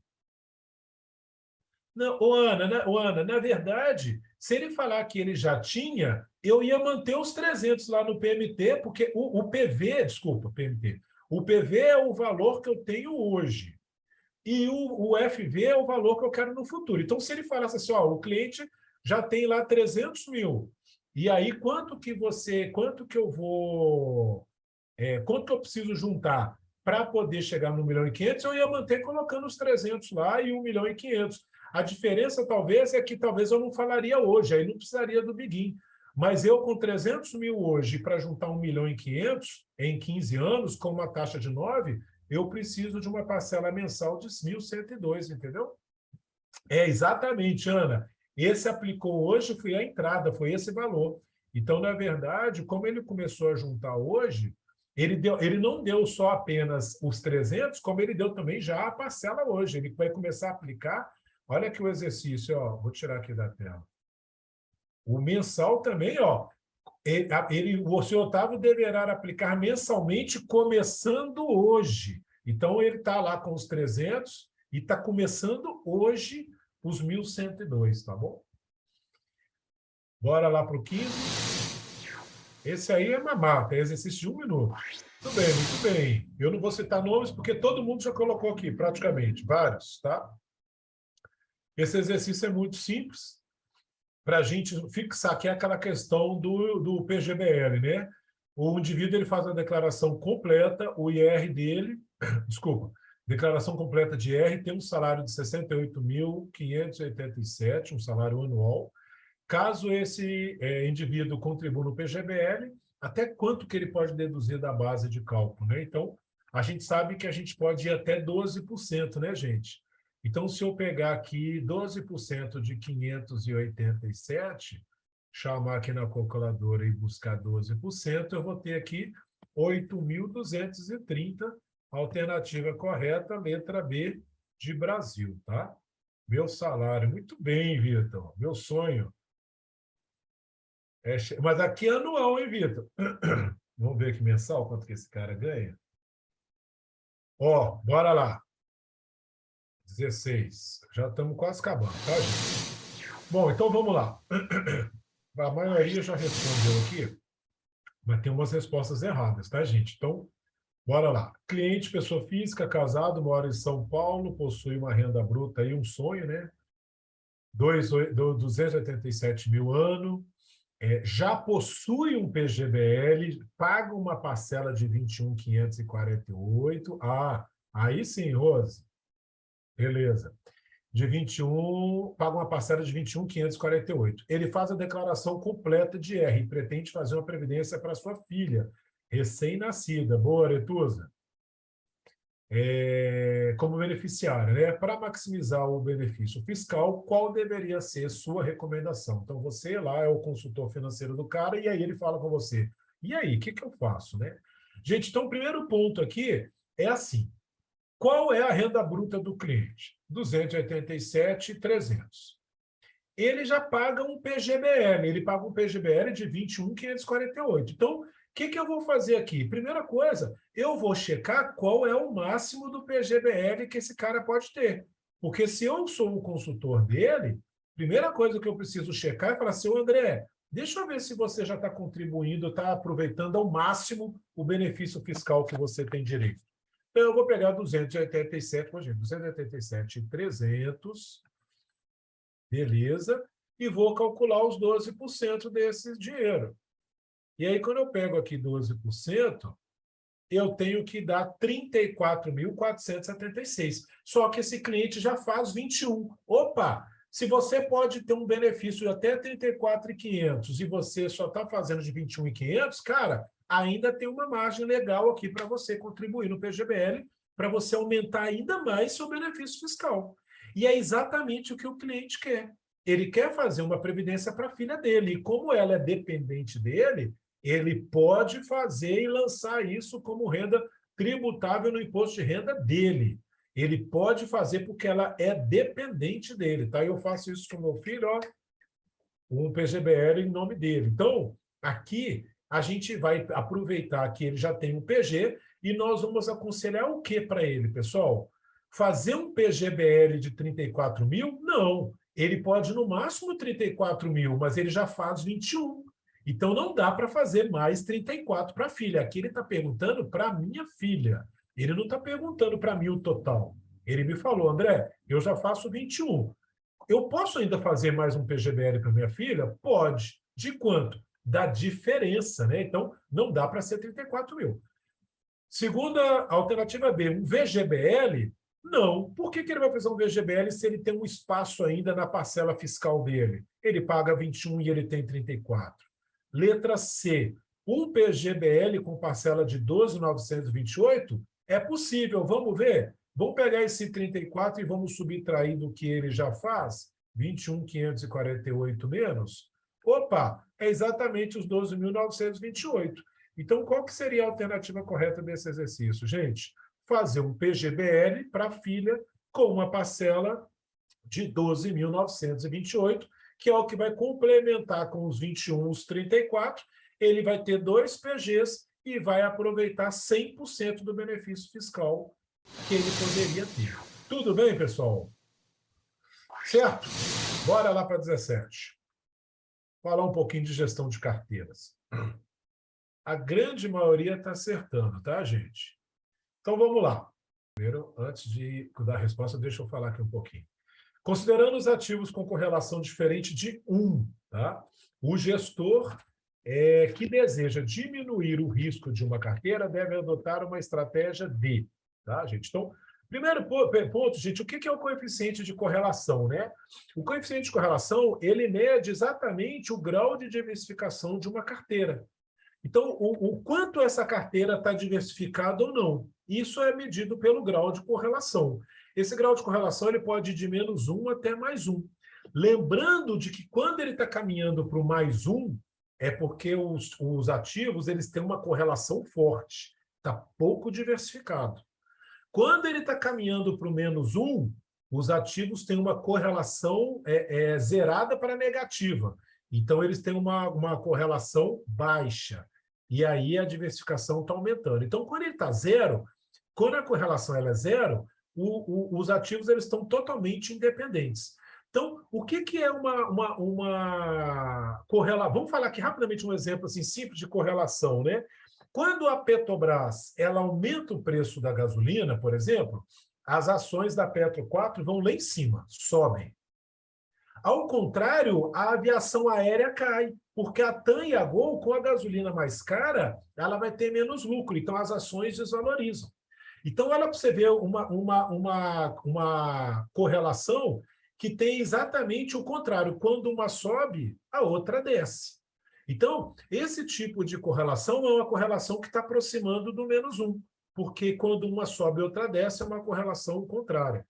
Não, Ana, na verdade, se ele falar que ele já tinha, eu ia manter os 300 lá no PMT, porque o PV, desculpa, PMT, o PV é o valor que eu tenho hoje. E o FV é o valor que eu quero no futuro. Então, se ele falasse assim, ó, o cliente já tem lá 300 mil, e aí quanto que eu preciso juntar para poder chegar no 1.500.000, eu ia manter colocando os 300 lá e 1.500.000. A diferença, talvez, é que talvez eu não falaria hoje, aí não precisaria do Begin. Mas eu, com 300 mil hoje, para juntar 1.500.000 em 15 anos, com uma taxa de 9, eu preciso de uma parcela mensal de 1.102, entendeu? É, exatamente, Ana. Esse aplicou hoje, foi a entrada, foi esse valor. Então, na verdade, como ele começou a juntar hoje, ele não deu só apenas os 300, como ele deu também já a parcela hoje. Ele vai começar a aplicar. Olha aqui o exercício, ó, vou tirar aqui da tela. O mensal também, ó, o senhor Otávio deverá aplicar mensalmente, começando hoje. Então, ele está lá com os 300 e está começando hoje os 1.102, tá bom? Bora lá para o 15. Esse aí é uma mata, é exercício de 1 minuto. Muito bem, muito bem. Eu não vou citar nomes, porque todo mundo já colocou aqui, praticamente, vários, tá? Esse exercício é muito simples, para a gente fixar aqui aquela questão do PGBL, né? o indivíduo ele faz a declaração completa, o IR dele, desculpa, declaração completa de IR, tem um salário de 68.587, um salário anual. Caso esse indivíduo contribua no PGBL, até quanto que ele pode deduzir da base de cálculo, né? Então, a gente sabe que a gente pode ir até 12%, né, gente? Então, se eu pegar aqui 12% de 587, chamar aqui na calculadora e buscar 12%, eu vou ter aqui 8.230, alternativa correta, letra B de Brasil, tá? Meu salário, muito bem, Vitor, meu sonho. Mas aqui é anual, hein, Vitor? Vamos ver aqui mensal, quanto que esse cara ganha. Ó, bora lá. 16. Já estamos quase acabando, tá, gente? Bom, então vamos lá. A maioria já respondeu aqui, mas tem umas respostas erradas, tá, gente? Então, bora lá. Cliente, pessoa física, casado, mora em São Paulo, possui uma renda bruta e um sonho, né? 287 mil ano. Já possui um PGBL, paga uma parcela de 21.548. Aí sim, Rose. Beleza. De 21, paga uma parcela de 21.548. Ele faz a declaração completa de R e pretende fazer uma previdência para sua filha, recém-nascida. Boa, Aretusa. Como beneficiária, né? Para maximizar o benefício fiscal, qual deveria ser sua recomendação? Então, você lá é o consultor financeiro do cara e aí ele fala com você. E aí, o que eu faço, né? Gente, então, o primeiro ponto aqui é assim. Qual é a renda bruta do cliente? 287.300. Ele já paga um PGBL, ele paga um PGBL de 21.548. Então, o que eu vou fazer aqui? Primeira coisa, eu vou checar qual é o máximo do PGBL que esse cara pode ter. Porque se eu sou o consultor dele, primeira coisa que eu preciso checar é falar assim, André, deixa eu ver se você já está contribuindo, está aproveitando ao máximo o benefício fiscal que você tem direito. Então, eu vou pegar 287.300, beleza, e vou calcular os 12% desse dinheiro. E aí, quando eu pego aqui 12%, eu tenho que dar 34.476. Só que esse cliente já faz 21. Opa! Se você pode ter um benefício de até 34.500 e você só está fazendo de 21.500, cara, ainda tem uma margem legal aqui para você contribuir no PGBL, para você aumentar ainda mais seu benefício fiscal. E é exatamente o que o cliente quer. Ele quer fazer uma previdência para a filha dele. E como ela é dependente dele, ele pode fazer e lançar isso como renda tributável no imposto de renda dele. Ele pode fazer porque ela é dependente dele, tá? Eu faço isso com meu filho, ó, um PGBL em nome dele. Então, aqui a gente vai aproveitar que ele já tem um PG e nós vamos aconselhar o que para ele, pessoal? Fazer um PGBL de 34 mil? Não. Ele pode, no máximo, 34 mil, mas ele já faz 21. Então, não dá para fazer mais 34 para a filha. Aqui ele está perguntando para a minha filha. Ele não está perguntando para mim o total. Ele me falou, André, eu já faço 21. Eu posso ainda fazer mais um PGBL para minha filha? Pode. De quanto? Da diferença, né? Então, não dá para ser 34 mil. Segunda alternativa B, um VGBL? Não. Por que ele vai fazer um VGBL se ele tem um espaço ainda na parcela fiscal dele? Ele paga 21 e ele tem 34. Letra C, um PGBL com parcela de 12.928? É possível, vamos ver? Vamos pegar esse 34 e vamos subtrair do que ele já faz? 21.548 menos? Opa, é exatamente os 12.928. Então, qual que seria a alternativa correta desse exercício? Gente, fazer um PGBL para a filha com uma parcela de 12.928, que é o que vai complementar com os 21, os 34, ele vai ter 2 PGs e vai aproveitar 100% do benefício fiscal que ele poderia ter. Tudo bem, pessoal? Certo? Bora lá para 17. Falar um pouquinho de gestão de carteiras. A grande maioria está acertando, tá, gente? Então, vamos lá. Primeiro, antes de dar a resposta, deixa eu falar aqui um pouquinho. Considerando os ativos com correlação diferente de 1, tá? O gestor que deseja diminuir o risco de uma carteira deve adotar uma estratégia de, tá, gente? Então, primeiro ponto, gente, o que é o coeficiente de correlação, né? O coeficiente de correlação, ele mede exatamente o grau de diversificação de uma carteira. Então, o quanto essa carteira está diversificada ou não. Isso é medido pelo grau de correlação. Esse grau de correlação ele pode ir de -1 até +1. Lembrando de que quando ele está caminhando para o +1, é porque os ativos eles têm uma correlação forte, está pouco diversificado. Quando ele está caminhando para o -1, os ativos têm uma correlação zerada para negativa. Então, eles têm uma correlação baixa. E aí a diversificação está aumentando. Então, quando ele está zero, quando a correlação ela é zero, os ativos eles estão totalmente independentes. Então, o que é uma correlação? Vamos falar aqui rapidamente um exemplo assim, simples de correlação, né? Quando a Petrobras ela aumenta o preço da gasolina, por exemplo, as ações da Petro 4 vão lá em cima, sobem. Ao contrário, a aviação aérea cai, porque a TAM e a Gol, com a gasolina mais cara, ela vai ter menos lucro, então as ações desvalorizam. Então, olha para você ver uma correlação que tem exatamente o contrário. Quando uma sobe, a outra desce. Então, esse tipo de correlação é uma correlação que está aproximando do -1, porque quando uma sobe e outra desce, é uma correlação contrária.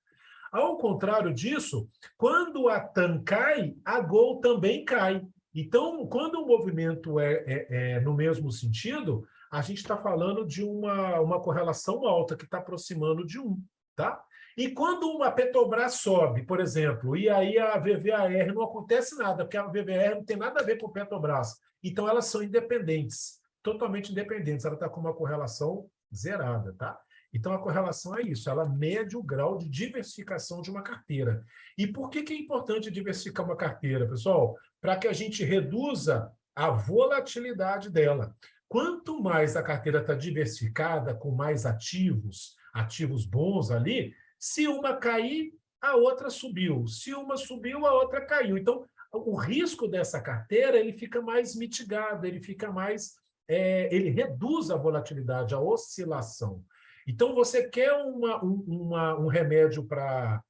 Ao contrário disso, quando a TAM cai, a Gol também cai. Então, quando o movimento é no mesmo sentido, a gente está falando de uma correlação alta, que está aproximando de 1. Tá? E quando uma Petrobras sobe, por exemplo, e aí a VVAR não acontece nada, porque a VVAR não tem nada a ver com a Petrobras. Então, elas são independentes, totalmente independentes. Ela está com uma correlação zerada. Tá? Então, a correlação é isso, ela mede o grau de diversificação de uma carteira. E por que é importante diversificar uma carteira, pessoal? Para que a gente reduza a volatilidade dela. Quanto mais a carteira está diversificada, com mais ativos bons ali, se uma cair, a outra subiu. Se uma subiu, a outra caiu. Então, o risco dessa carteira ele fica mais mitigado, ele fica mais... ele reduz a volatilidade, a oscilação. Então, você quer um remédio para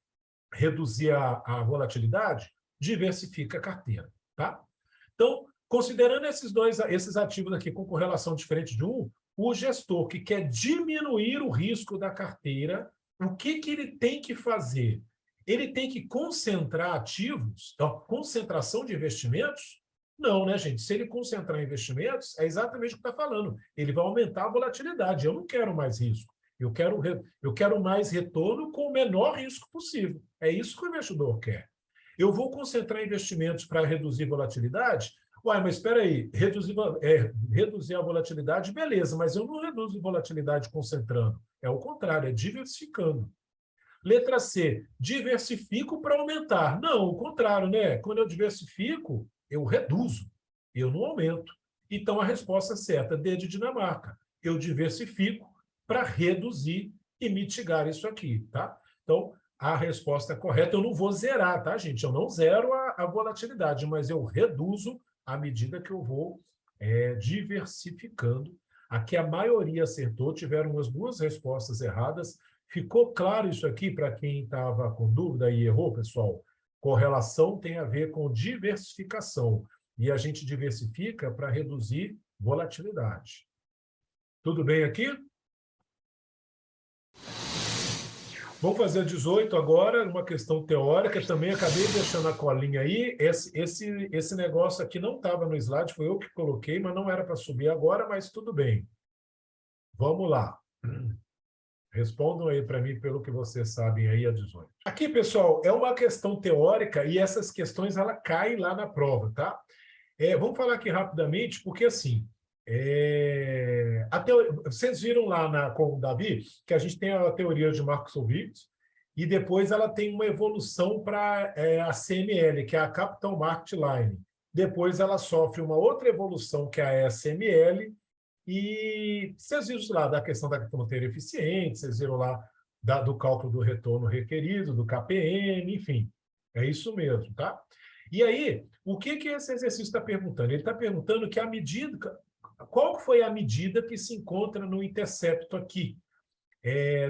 reduzir a volatilidade? Diversifica a carteira. Tá? Então, considerando esses ativos aqui com correlação diferente de um, o gestor que quer diminuir o risco da carteira, o que ele tem que fazer? Ele tem que concentrar ativos, então, concentração de investimentos? Não, né, gente? Se ele concentrar investimentos, é exatamente o que está falando. Ele vai aumentar a volatilidade. Eu não quero mais risco. Eu quero mais retorno com o menor risco possível. É isso que o investidor quer. Eu vou concentrar investimentos para reduzir volatilidade? Uai, mas espera aí, reduzir a volatilidade, beleza, mas eu não reduzo volatilidade concentrando. É o contrário, é diversificando. Letra C, diversifico para aumentar. Não, o contrário, né? Quando eu diversifico, eu reduzo, eu não aumento. Então, a resposta certa, D de Dinamarca. Eu diversifico para reduzir e mitigar isso aqui, tá? Então, a resposta correta, eu não vou zerar, tá, gente? Eu não zero a volatilidade, mas eu reduzo à medida que eu vou diversificando. Aqui a maioria acertou, tiveram umas 2 respostas erradas. Ficou claro isso aqui para quem estava com dúvida e errou, pessoal? Correlação tem a ver com diversificação. E a gente diversifica para reduzir volatilidade. Tudo bem aqui? Vamos fazer 18 agora, uma questão teórica. Também acabei deixando a colinha aí. Esse negócio aqui não estava no slide, foi eu que coloquei, mas não era para subir agora, mas tudo bem. Vamos lá. Respondam aí para mim pelo que vocês sabem aí a 18. Aqui, pessoal, é uma questão teórica e essas questões ela caem lá na prova, tá? Vamos falar aqui rapidamente, porque assim... Vocês viram lá com o Davi que a gente tem a teoria de Markowitz e depois ela tem uma evolução para a CML, que é a Capital Market Line. Depois ela sofre uma outra evolução, que é a SML, e vocês viram lá da questão da fronteira eficiente, vocês viram lá do cálculo do retorno requerido, do KPM, enfim, é isso mesmo, tá? E aí, o que esse exercício está perguntando? Ele está perguntando que a medida, qual foi a medida que se encontra no intercepto aqui,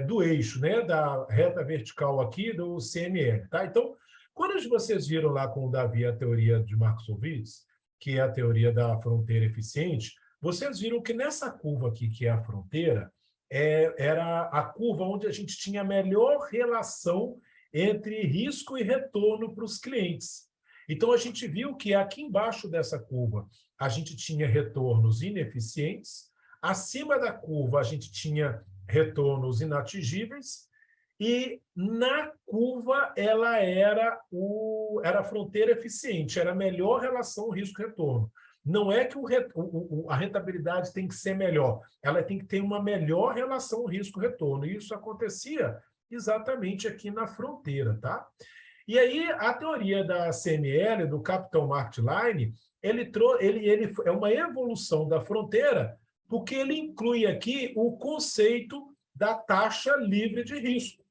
do eixo, né, da reta vertical aqui do CML. Tá? Então, quando vocês viram lá com o Davi a teoria de Markowitz, que é a teoria da fronteira eficiente, vocês viram que nessa curva aqui, que é a fronteira, era a curva onde a gente tinha a melhor relação entre risco e retorno para os clientes. Então, a gente viu que aqui embaixo dessa curva, a gente tinha retornos ineficientes, acima da curva, a gente tinha retornos inatingíveis, e na curva ela era a fronteira eficiente, era a melhor relação risco-retorno. Não é que a rentabilidade tem que ser melhor, ela tem que ter uma melhor relação risco-retorno. E isso acontecia exatamente aqui na fronteira, tá? E aí, a teoria da CML, do Capital Market Line, ele é uma evolução da fronteira, porque ele inclui aqui o conceito da taxa livre de risco.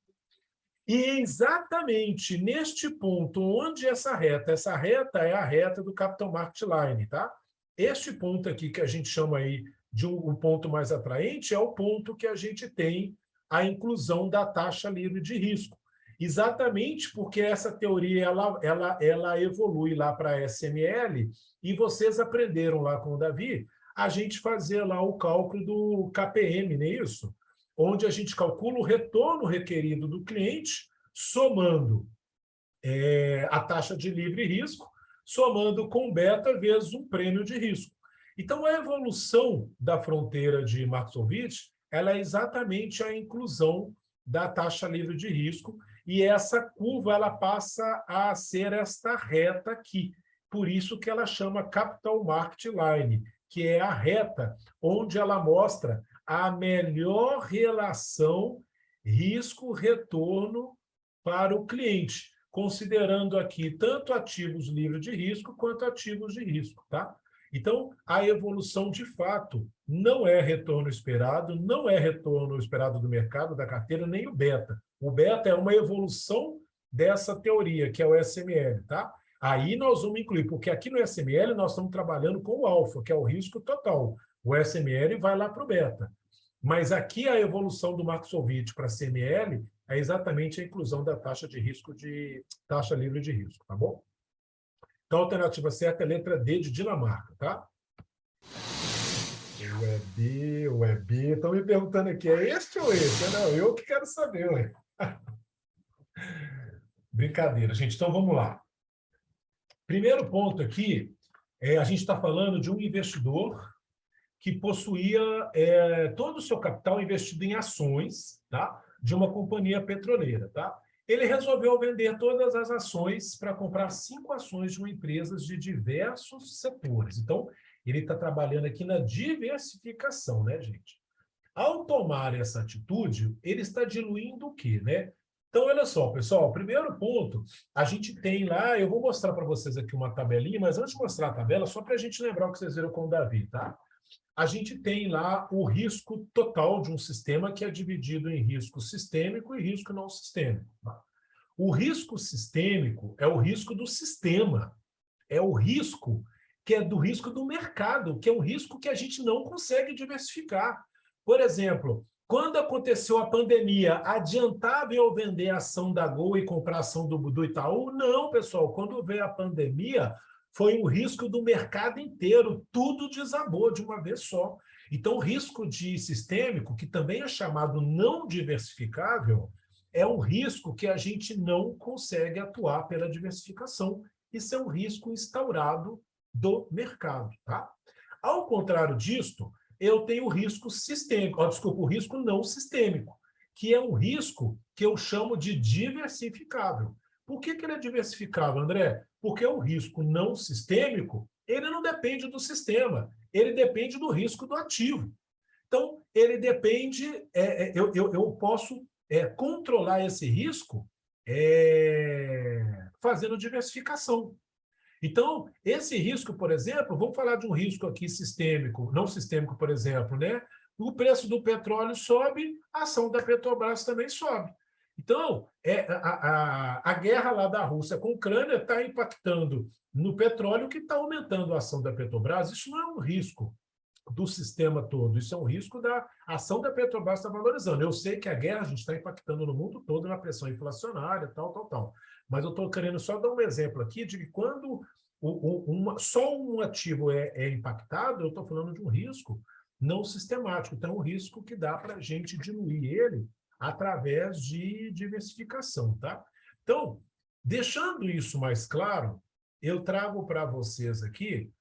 E exatamente neste ponto, onde essa reta é a reta do Capital Market Line, tá? Este ponto aqui, que a gente chama aí de um ponto mais atraente, é o ponto que a gente tem a inclusão da taxa livre de risco. Exatamente porque essa teoria ela evolui lá para a SML, e vocês aprenderam lá com o Davi a gente fazer lá o cálculo do KPM, não é isso? Onde a gente calcula o retorno requerido do cliente, somando a taxa de livre risco, somando com beta vezes um prêmio de risco. Então, a evolução da fronteira de Markowitz, ela é exatamente a inclusão da taxa livre de risco, e essa curva ela passa a ser esta reta aqui. Por isso que ela chama Capital Market Line, que é a reta onde ela mostra a melhor relação risco-retorno para o cliente, considerando aqui tanto ativos livres de risco quanto ativos de risco, tá? Então, a evolução, de fato, não é retorno esperado, não é retorno esperado do mercado, da carteira, nem o beta. O beta é uma evolução dessa teoria, que é o SML, tá? Aí nós vamos incluir, porque aqui no SML nós estamos trabalhando com o alfa, que é o risco total. O SML vai lá para o beta. Mas aqui a evolução do Markowitz para CML é exatamente a inclusão da taxa de risco de taxa livre de risco, tá bom? Então, a alternativa certa é a letra D de Dinamarca, tá? O EB. Estão me perguntando aqui, é este ou esse? Não, eu que quero saber, ué. Brincadeira, gente. Então, vamos lá. Primeiro ponto aqui, a gente está falando de um investidor que possuía todo o seu capital investido em ações, tá? De uma companhia petroleira, tá? Ele resolveu vender todas as ações para comprar 5 ações de uma empresa de diversos setores. Então, ele está trabalhando aqui na diversificação, né, gente? Ao tomar essa atitude, ele está diluindo o quê, né? Então, olha só, pessoal, primeiro ponto, a gente tem lá, eu vou mostrar para vocês aqui uma tabelinha, mas antes de mostrar a tabela, só para a gente lembrar o que vocês viram com o Davi, tá? A gente tem lá o risco total de um sistema, que é dividido em risco sistêmico e risco não sistêmico. O risco sistêmico é o risco do sistema, é o risco que é do risco do mercado, que é um risco que a gente não consegue diversificar. Por exemplo, quando aconteceu a pandemia, adiantava eu vender a ação da Gol e comprar a ação do Itaú? Não, pessoal, quando veio a pandemia, foi um risco do mercado inteiro, tudo desabou de uma vez só. Então, o risco sistêmico, que também é chamado não diversificável, é um risco que a gente não consegue atuar pela diversificação. Isso é um risco instaurado do mercado, tá? Ao contrário disto, eu tenho o risco sistêmico, o risco não sistêmico, que é um risco que eu chamo de diversificável. Por que ele é diversificável, André? Porque o risco não sistêmico, ele não depende do sistema, ele depende do risco do ativo. Então, ele depende, eu posso controlar esse risco fazendo diversificação. Então, esse risco, por exemplo, vamos falar de um risco aqui sistêmico, não sistêmico, por exemplo, né? O preço do petróleo sobe, a ação da Petrobras também sobe. Então, a guerra lá da Rússia com a Ucrânia está impactando no petróleo, que está aumentando a ação da Petrobras. Isso não é um risco do sistema todo, isso é um risco da ação da Petrobras estar valorizando. Eu sei que a guerra a gente está impactando no mundo todo na pressão inflacionária, tal. Mas eu estou querendo só dar um exemplo aqui de que quando só um ativo é impactado, eu estou falando de um risco não sistemático. Então, é um risco que dá para a gente diluir ele através de diversificação, tá? Então, deixando isso mais claro, eu trago para vocês aqui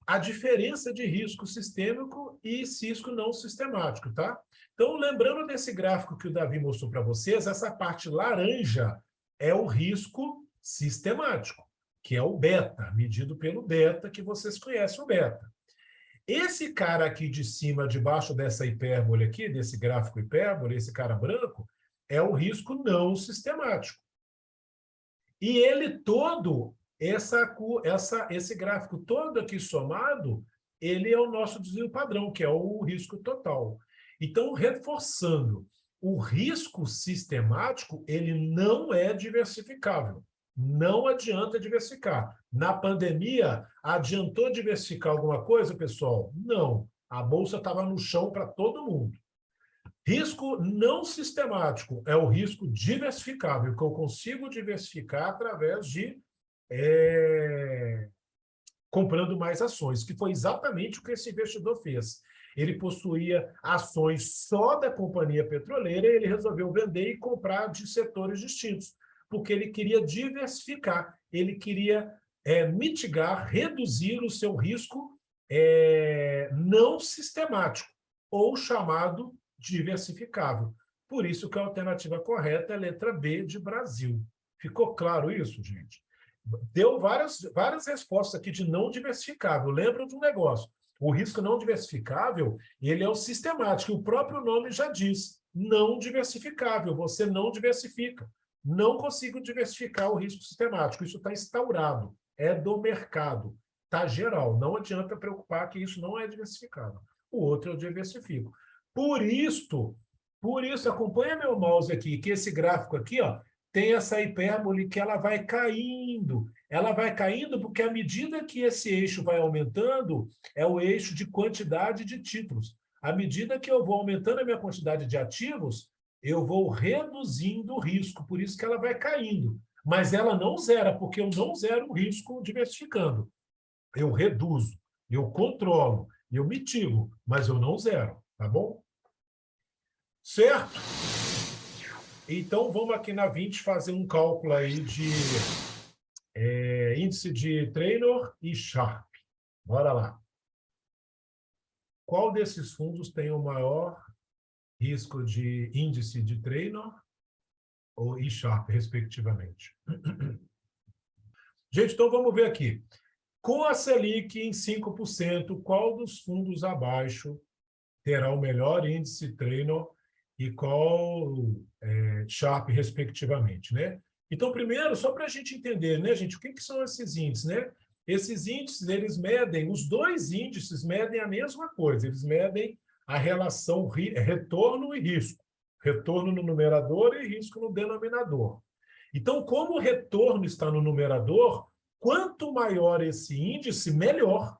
a diferença de risco sistêmico e risco não sistemático, tá? Então, lembrando desse gráfico que o Davi mostrou para vocês, essa parte laranja é o risco sistemático, que é o beta, medido pelo beta, que vocês conhecem o beta. Esse cara aqui de cima, debaixo dessa hipérbole aqui, desse gráfico hipérbole, esse cara branco, é o risco não sistemático. E ele todo, esse gráfico todo aqui somado, ele é o nosso desvio padrão, que é o risco total. Então, reforçando, o risco sistemático, ele não é diversificável. Não adianta diversificar. Na pandemia, adiantou diversificar alguma coisa, pessoal? Não. A bolsa estava no chão para todo mundo. Risco não sistemático é o risco diversificável, que eu consigo diversificar através de comprando mais ações, que foi exatamente o que esse investidor fez. Ele possuía ações só da companhia petroleira e ele resolveu vender e comprar de setores distintos, porque ele queria diversificar, ele queria mitigar, reduzir o seu risco não sistemático, ou chamado diversificável. Por isso que a alternativa correta é a letra B de Brasil. Ficou claro isso, gente? Deu várias respostas aqui de não diversificável. Lembra de um negócio. O risco não diversificável, ele é o sistemático. O próprio nome já diz, não diversificável. Você não diversifica. Não consigo diversificar o risco sistemático. Isso está instaurado. É do mercado. Está geral. Não adianta preocupar que isso não é diversificável. O outro eu diversifico. Por isso, acompanha meu mouse aqui, que esse gráfico aqui, ó, tem essa hipérbole que ela vai caindo. Ela vai caindo porque, à medida que esse eixo vai aumentando, é o eixo de quantidade de títulos. À medida que eu vou aumentando a minha quantidade de ativos, eu vou reduzindo o risco, por isso que ela vai caindo. Mas ela não zera, porque eu não zero o risco diversificando. Eu reduzo, eu controlo, eu mitigo, mas eu não zero, tá bom? Certo? Então, vamos aqui na 20 fazer um cálculo aí de índice de Treynor e Sharpe. Bora lá. Qual desses fundos tem o maior risco de índice de Treynor e Sharpe, respectivamente? Gente, então vamos ver aqui. Com a Selic em 5%, qual dos fundos abaixo terá o melhor índice Treynor e qual Sharpe, respectivamente, né? Então, primeiro, só para a gente entender, né, gente, o que são esses índices, né? Esses índices, eles medem, os dois índices medem a mesma coisa, eles medem a relação retorno e risco. Retorno no numerador e risco no denominador. Então, como o retorno está no numerador, quanto maior esse índice, melhor.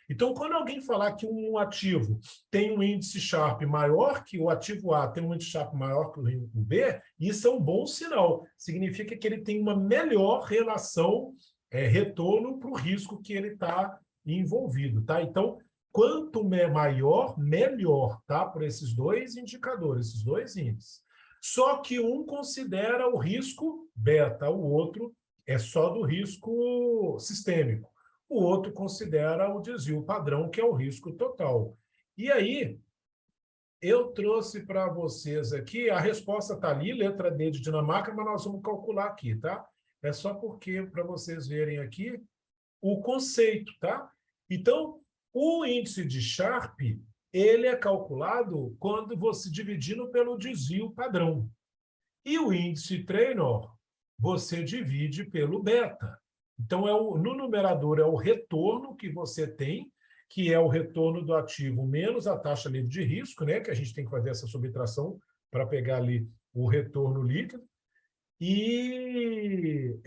Então, quando alguém falar que um ativo tem um índice Sharpe maior que o ativo A, tem um índice Sharpe maior que o B, isso é um bom sinal. Significa que ele tem uma melhor relação retorno para o risco que ele está envolvido. Tá? Então, quanto maior, melhor, tá? Por esses dois indicadores, esses dois índices. Só que um considera o risco beta, o outro é só do risco sistêmico. O outro considera o desvio padrão, que é o risco total. E aí, eu trouxe para vocês aqui, a resposta está ali, letra D de Dinamarca, mas nós vamos calcular aqui, tá? É só porque, para vocês verem aqui, o conceito, tá? Então, o índice de Sharpe, ele é calculado quando você dividindo pelo desvio padrão. E o índice Treynor, você divide pelo beta. Então, no numerador é o retorno que você tem, que é o retorno do ativo menos a taxa livre de risco, né? Que a gente tem que fazer essa subtração para pegar ali o retorno líquido, e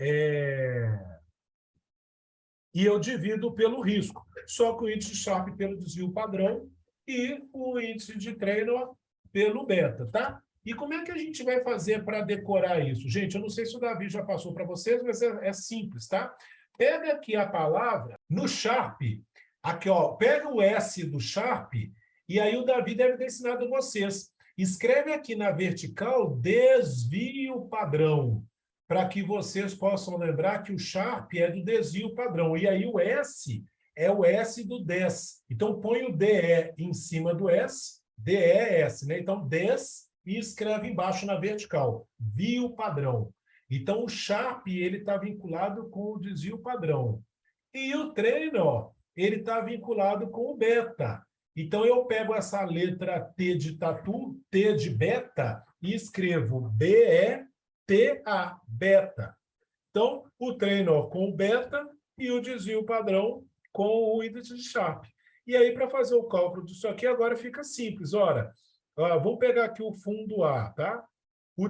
eu divido pelo risco. Só que o índice de Sharpe pelo desvio padrão e o índice de Traynor pelo beta, tá? E como é que a gente vai fazer para decorar isso? Gente, eu não sei se o Davi já passou para vocês, mas é simples, tá? Pega aqui a palavra no Sharp, aqui, ó, pega o S do Sharp, e aí o Davi deve ter ensinado a vocês. Escreve aqui na vertical desvio padrão, para que vocês possam lembrar que o Sharp é do desvio padrão. E aí o S é o S do 10. Então, põe o DE em cima do S, DE é S, né? Então, 10 e escreve embaixo na vertical, vio padrão. Então, o Sharp ele está vinculado com o desvio padrão. E o Traynor, ele está vinculado com o beta. Então, eu pego essa letra T de tatu, T de beta, e escrevo BETA, beta. Então, o Traynor com o beta e o desvio padrão com o índice de Sharp. E aí, para fazer o cálculo disso aqui, agora fica simples. Ora, vamos pegar aqui o fundo A, tá? O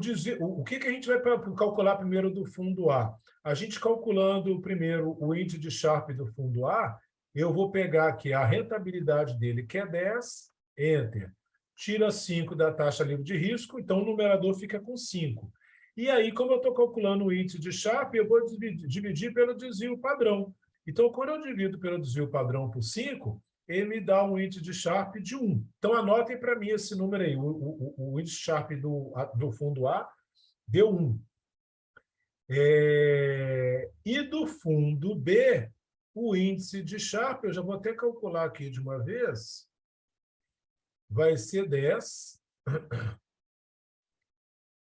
que a gente vai calcular primeiro do fundo A? A gente calculando primeiro o índice de Sharp do fundo A, eu vou pegar aqui a rentabilidade dele, que é 10, Enter. Tira 5 da taxa livre de risco, então o numerador fica com 5. E aí, como eu estou calculando o índice de Sharp, eu vou dividir pelo desvio padrão. Então, quando eu divido pelo desvio padrão por 5, ele me dá um índice de Sharp de 1. Então, anotem para mim esse número aí. O índice Sharp do fundo A deu 1. E do fundo B, o índice de Sharp, eu já vou até calcular aqui de uma vez, vai ser 10.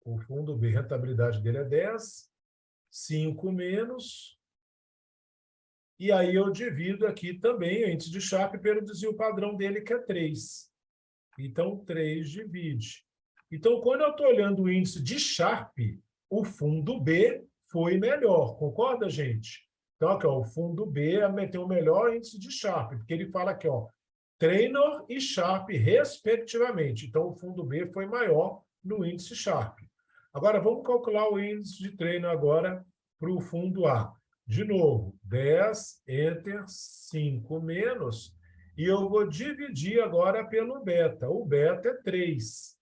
O fundo B, a rentabilidade dele é 10. 5 menos. E aí eu divido aqui também o índice de Sharp pelo desvio padrão dele, que é 3. Então, 3 divide. Então, quando eu estou olhando o índice de Sharp, o fundo B foi melhor. Concorda, gente? Então, aqui, ó, o fundo B tem o melhor índice de Sharp, porque ele fala aqui, ó, Traynor e Sharp, respectivamente. Então, o fundo B foi maior no índice Sharp. Agora, vamos calcular o índice de Traynor agora para o fundo A. De novo, 10, Enter, 5 menos, e eu vou dividir agora pelo beta. O beta é 3.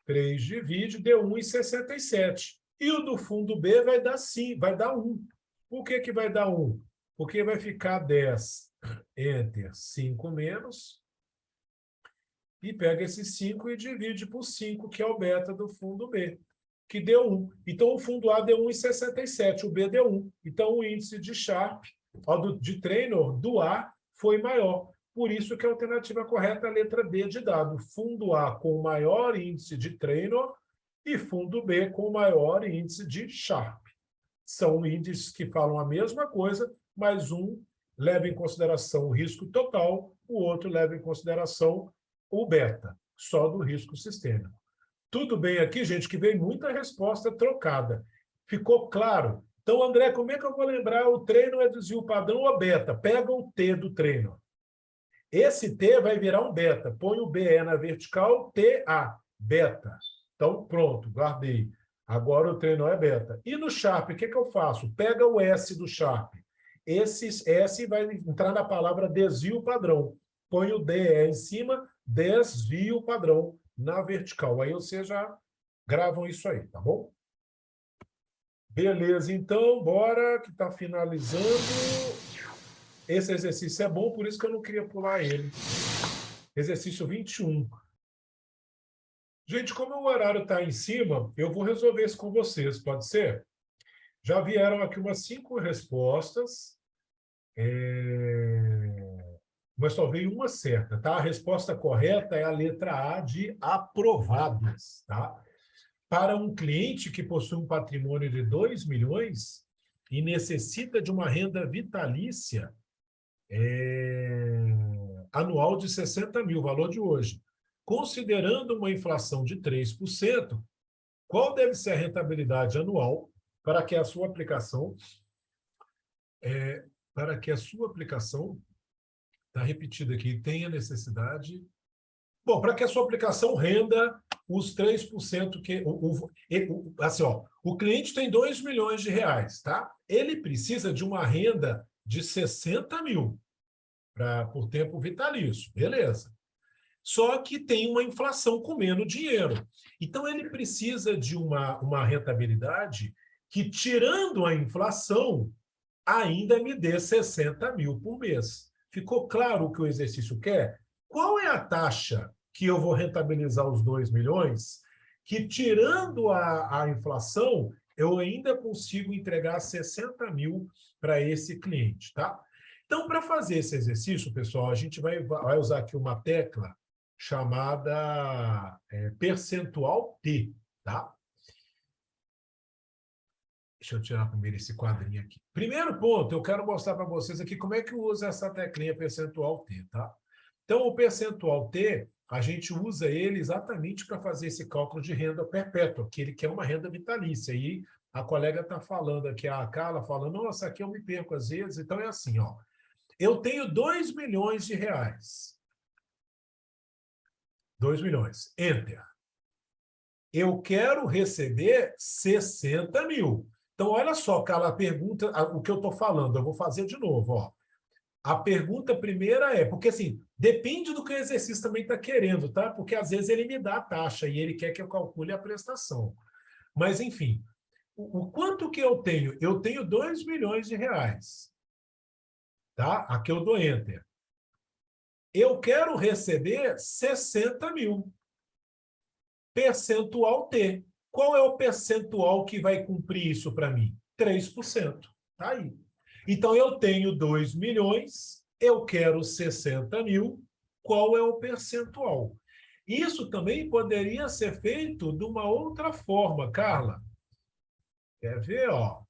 3 divide, deu 1,67. E o do fundo B vai dar sim, vai dar 1. Por que vai dar 1? Porque vai ficar 10, Enter, 5 menos, e pega esse 5 e divide por 5, que é o beta do fundo B, que deu 1. Então, o fundo A deu 1,67, o B deu 1. Então, o índice de Sharp, de Traynor, do A, foi maior. Por isso que a alternativa correta é a letra B de dado. Fundo A com o maior índice de Traynor e fundo B com o maior índice de Sharp. São índices que falam a mesma coisa, mas um leva em consideração o risco total, o outro leva em consideração o beta, só do risco sistêmico. Tudo bem aqui, gente, que veio muita resposta trocada. Ficou claro? Então, André, como é que eu vou lembrar o Traynor é desvio padrão ou beta? Pega o T do Traynor. Esse T vai virar um beta. Põe o BE na vertical, TA, beta. Então, pronto, guardei. Agora o Traynor é beta. E no Sharp, o que eu faço? Pega o S do Sharp. Esse S vai entrar na palavra desvio padrão. Põe o DE em cima, desvio padrão na vertical. Aí vocês já gravam isso aí, tá bom? Beleza, então, bora, que está finalizando. Esse exercício é bom, por isso que eu não queria pular ele. Exercício 21. Gente, como o horário está em cima, eu vou resolver isso com vocês, pode ser? Já vieram aqui umas 5 respostas, mas só veio uma certa, tá? A resposta correta é a letra A de aprovados, tá? Para um cliente que possui um patrimônio de 2 milhões e necessita de uma renda vitalícia anual de 60 mil, valor de hoje, considerando uma inflação de 3%, qual deve ser a rentabilidade anual para que a sua aplicação está repetido aqui, tenha necessidade. Bom, para que a sua aplicação renda os 3% que... assim, ó, o cliente tem 2 milhões de reais, tá? Ele precisa de uma renda de 60 mil por tempo vitalício, beleza. Só que tem uma inflação comendo dinheiro. Então, ele precisa de uma rentabilidade que, tirando a inflação, ainda me dê 60 mil por mês. Ficou claro o que o exercício quer? Qual é a taxa que eu vou rentabilizar os 2 milhões, que, tirando a inflação, eu ainda consigo entregar 60 mil para esse cliente, tá? Então, para fazer esse exercício, pessoal, a gente vai usar aqui uma tecla chamada percentual T, tá? Deixa eu tirar primeiro esse quadrinho aqui. Primeiro ponto, eu quero mostrar para vocês aqui como é que usa essa teclinha percentual T, tá? Então, o percentual T, a gente usa ele exatamente para fazer esse cálculo de renda perpétua, que ele quer uma renda vitalícia. E a colega está falando aqui, a Carla falando, nossa, aqui eu me perco às vezes. Então, é assim, ó. Eu tenho 2 milhões de reais. 2 milhões. Enter. Eu quero receber 60 mil. Então, olha só, Carla, a pergunta, o que eu estou falando, eu vou fazer de novo, ó. A pergunta primeira é, porque assim, depende do que o exercício também está querendo, tá? Porque às vezes ele me dá a taxa e ele quer que eu calcule a prestação. Mas, enfim, o quanto que eu tenho? Eu tenho 2 milhões de reais. Tá? Aqui eu dou Enter. Eu quero receber 60 mil. Percentual T. Qual é o percentual que vai cumprir isso para mim? 3%. Tá aí. Então, eu tenho 2 milhões, eu quero 60 mil. Qual é o percentual? Isso também poderia ser feito de uma outra forma, Carla. Quer ver? Ó?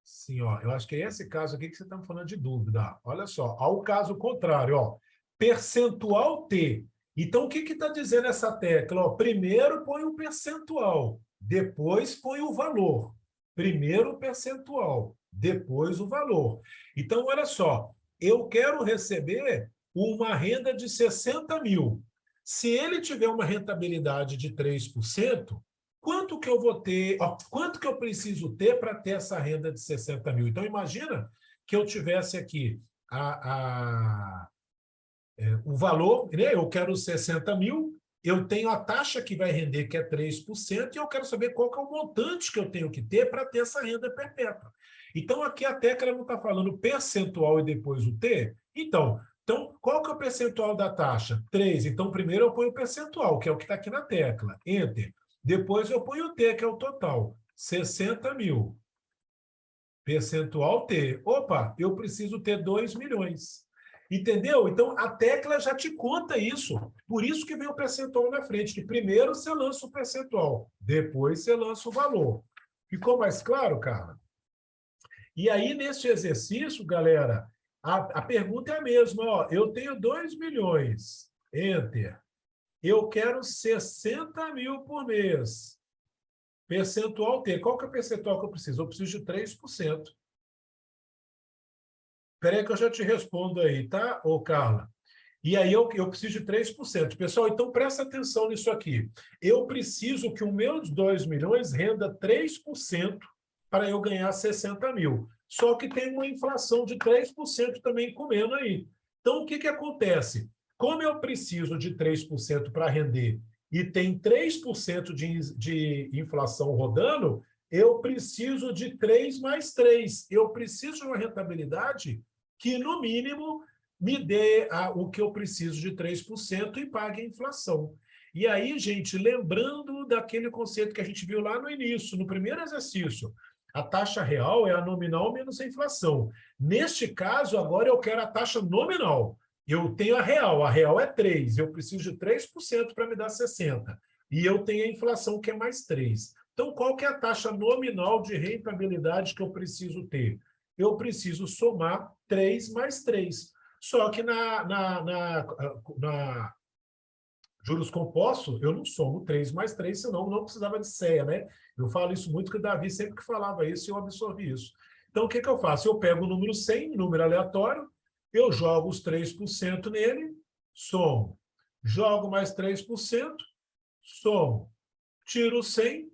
Sim, ó, eu acho que é esse caso aqui que você está falando de dúvida. Olha só, ao caso contrário, ó, percentual T. Então, o que está dizendo essa tecla? Ó, primeiro põe o percentual, depois põe o valor. Primeiro o percentual, depois o valor. Então, olha só, eu quero receber uma renda de 60 mil. Se ele tiver uma rentabilidade de 3%, quanto que eu vou ter, ó, quanto que eu preciso ter para ter essa renda de 60 mil? Então, imagina que eu tivesse aqui o valor, né? Eu quero 60 mil, eu tenho a taxa que vai render, que é 3%, e eu quero saber qual que é o montante que eu tenho que ter para ter essa renda perpétua. Então, aqui a tecla não está falando percentual e depois o T. Então, qual que é o percentual da taxa? 3. Então, primeiro eu ponho o percentual, que é o que está aqui na tecla. Enter. Depois eu ponho o T, que é o total. 60 mil. Percentual T. Opa, eu preciso ter 2 milhões. Entendeu? Então, a tecla já te conta isso. Por isso que vem o percentual na frente, que primeiro você lança o percentual, depois você lança o valor. Ficou mais claro, cara? E aí, nesse exercício, galera, a pergunta é a mesma. Ó, eu tenho 2 milhões. Enter. Eu quero 60 mil por mês. Percentual T. Qual que é o percentual que eu preciso? Eu preciso de 3%. Espera aí que eu já te respondo aí, tá, ô Carla? E aí eu preciso de 3%. Pessoal, então presta atenção nisso aqui. Eu preciso que os meus 2 milhões renda 3% para eu ganhar 60 mil. Só que tem uma inflação de 3% também comendo aí. Então, o que acontece? Como eu preciso de 3% para render e tem 3% de inflação rodando, eu preciso de 3 mais 3. Eu preciso de uma rentabilidade que, no mínimo, me dê o que eu preciso de 3% e pague a inflação. E aí, gente, lembrando daquele conceito que a gente viu lá no início, no primeiro exercício, a taxa real é a nominal menos a inflação. Neste caso, agora eu quero a taxa nominal. Eu tenho a real é 3, eu preciso de 3% para me dar 60. E eu tenho a inflação, que é mais 3. Então, qual que é a taxa nominal de rentabilidade que eu preciso ter? Eu preciso somar 3 mais 3. Só que na juros compostos, eu não somo 3 mais 3, senão não precisava de CEA, né? Eu falo isso muito, que o Davi sempre que falava isso, eu absorvi isso. Então, o que eu faço? Eu pego o número 100, número aleatório, eu jogo os 3% nele, somo. jogo mais 3%, somo, tiro 100,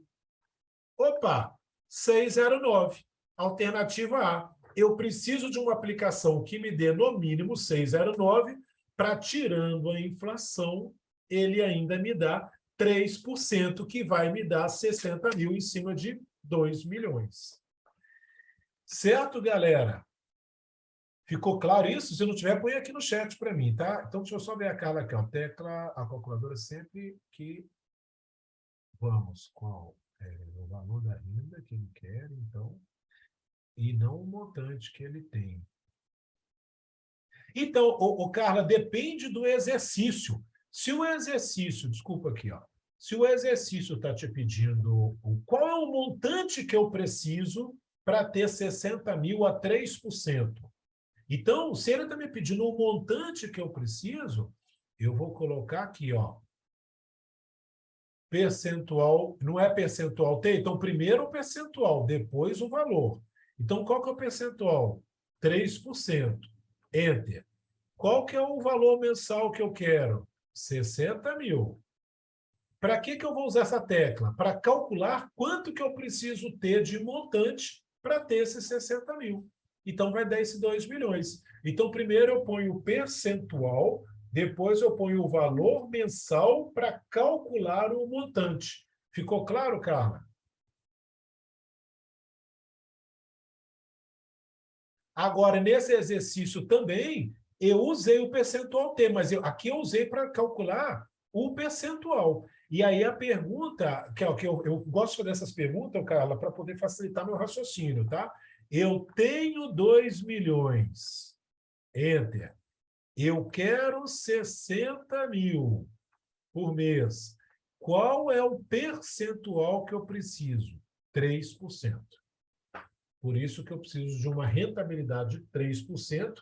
opa, 609. Alternativa A. Eu preciso de uma aplicação que me dê no mínimo 609 para, tirando a inflação, ele ainda me dá 3%, que vai me dar 60 mil em cima de 2 milhões. Certo, galera? Ficou claro isso? Se não tiver, põe aqui no chat para mim, tá? Então, deixa eu só ver a Carla aqui, ó. Tecla, a calculadora sempre que vamos, qual é o valor da renda que ele quer, então, e não o montante que ele tem. Então, Carla, depende do exercício. Se o exercício, desculpa aqui, ó, se o exercício está te pedindo qual é o montante que eu preciso para ter 60 mil a 3%. Então, se ele está me pedindo o montante que eu preciso, eu vou colocar aqui, ó, percentual, não é percentual T? Então, primeiro o percentual, depois o valor. Então, qual que é o percentual? 3%. Enter. Qual que é o valor mensal que eu quero? 60 mil. Para que eu vou usar essa tecla? Para calcular quanto que eu preciso ter de montante para ter esses 60 mil. Então, vai dar esses 2 milhões. Então, primeiro eu ponho o percentual, depois eu ponho o valor mensal para calcular o montante. Ficou claro, Carla? Agora, nesse exercício também, eu usei o percentual T, mas aqui eu usei para calcular o percentual. E aí a pergunta, que eu gosto de fazer essas perguntas, Carla, para poder facilitar meu raciocínio, tá? Eu tenho 2 milhões. Enter. Eu quero 60 mil por mês. Qual é o percentual que eu preciso? 3%. Por isso que eu preciso de uma rentabilidade de 3%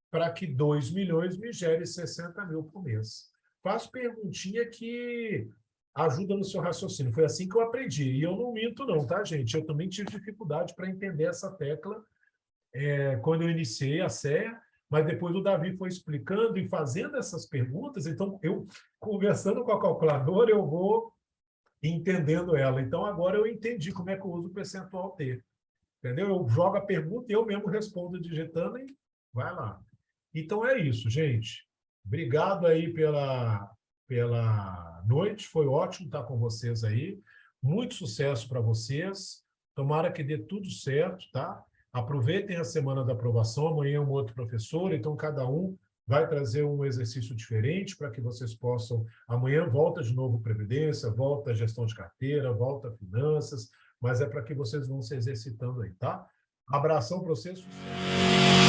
para que 2 milhões me gere 60 mil por mês. Faço perguntinha que ajuda no seu raciocínio. Foi assim que eu aprendi. E eu não minto não, tá, gente? Eu também tive dificuldade para entender essa tecla quando eu iniciei a CEA, mas depois o Davi foi explicando e fazendo essas perguntas, então eu, conversando com a calculadora, eu vou entendendo ela. Então, agora eu entendi como é que eu uso o percentual T. Entendeu? Eu jogo a pergunta e eu mesmo respondo digitando e vai lá. Então é isso, gente. Obrigado aí pela noite. Foi ótimo estar com vocês aí. Muito sucesso para vocês. Tomara que dê tudo certo, tá? Aproveitem a semana da aprovação. Amanhã é um outro professor, então cada um vai trazer um exercício diferente para que vocês possam... Amanhã volta de novo Previdência, volta Gestão de Carteira, volta Finanças, mas é para que vocês vão se exercitando aí, tá? Abração para vocês, sucesso!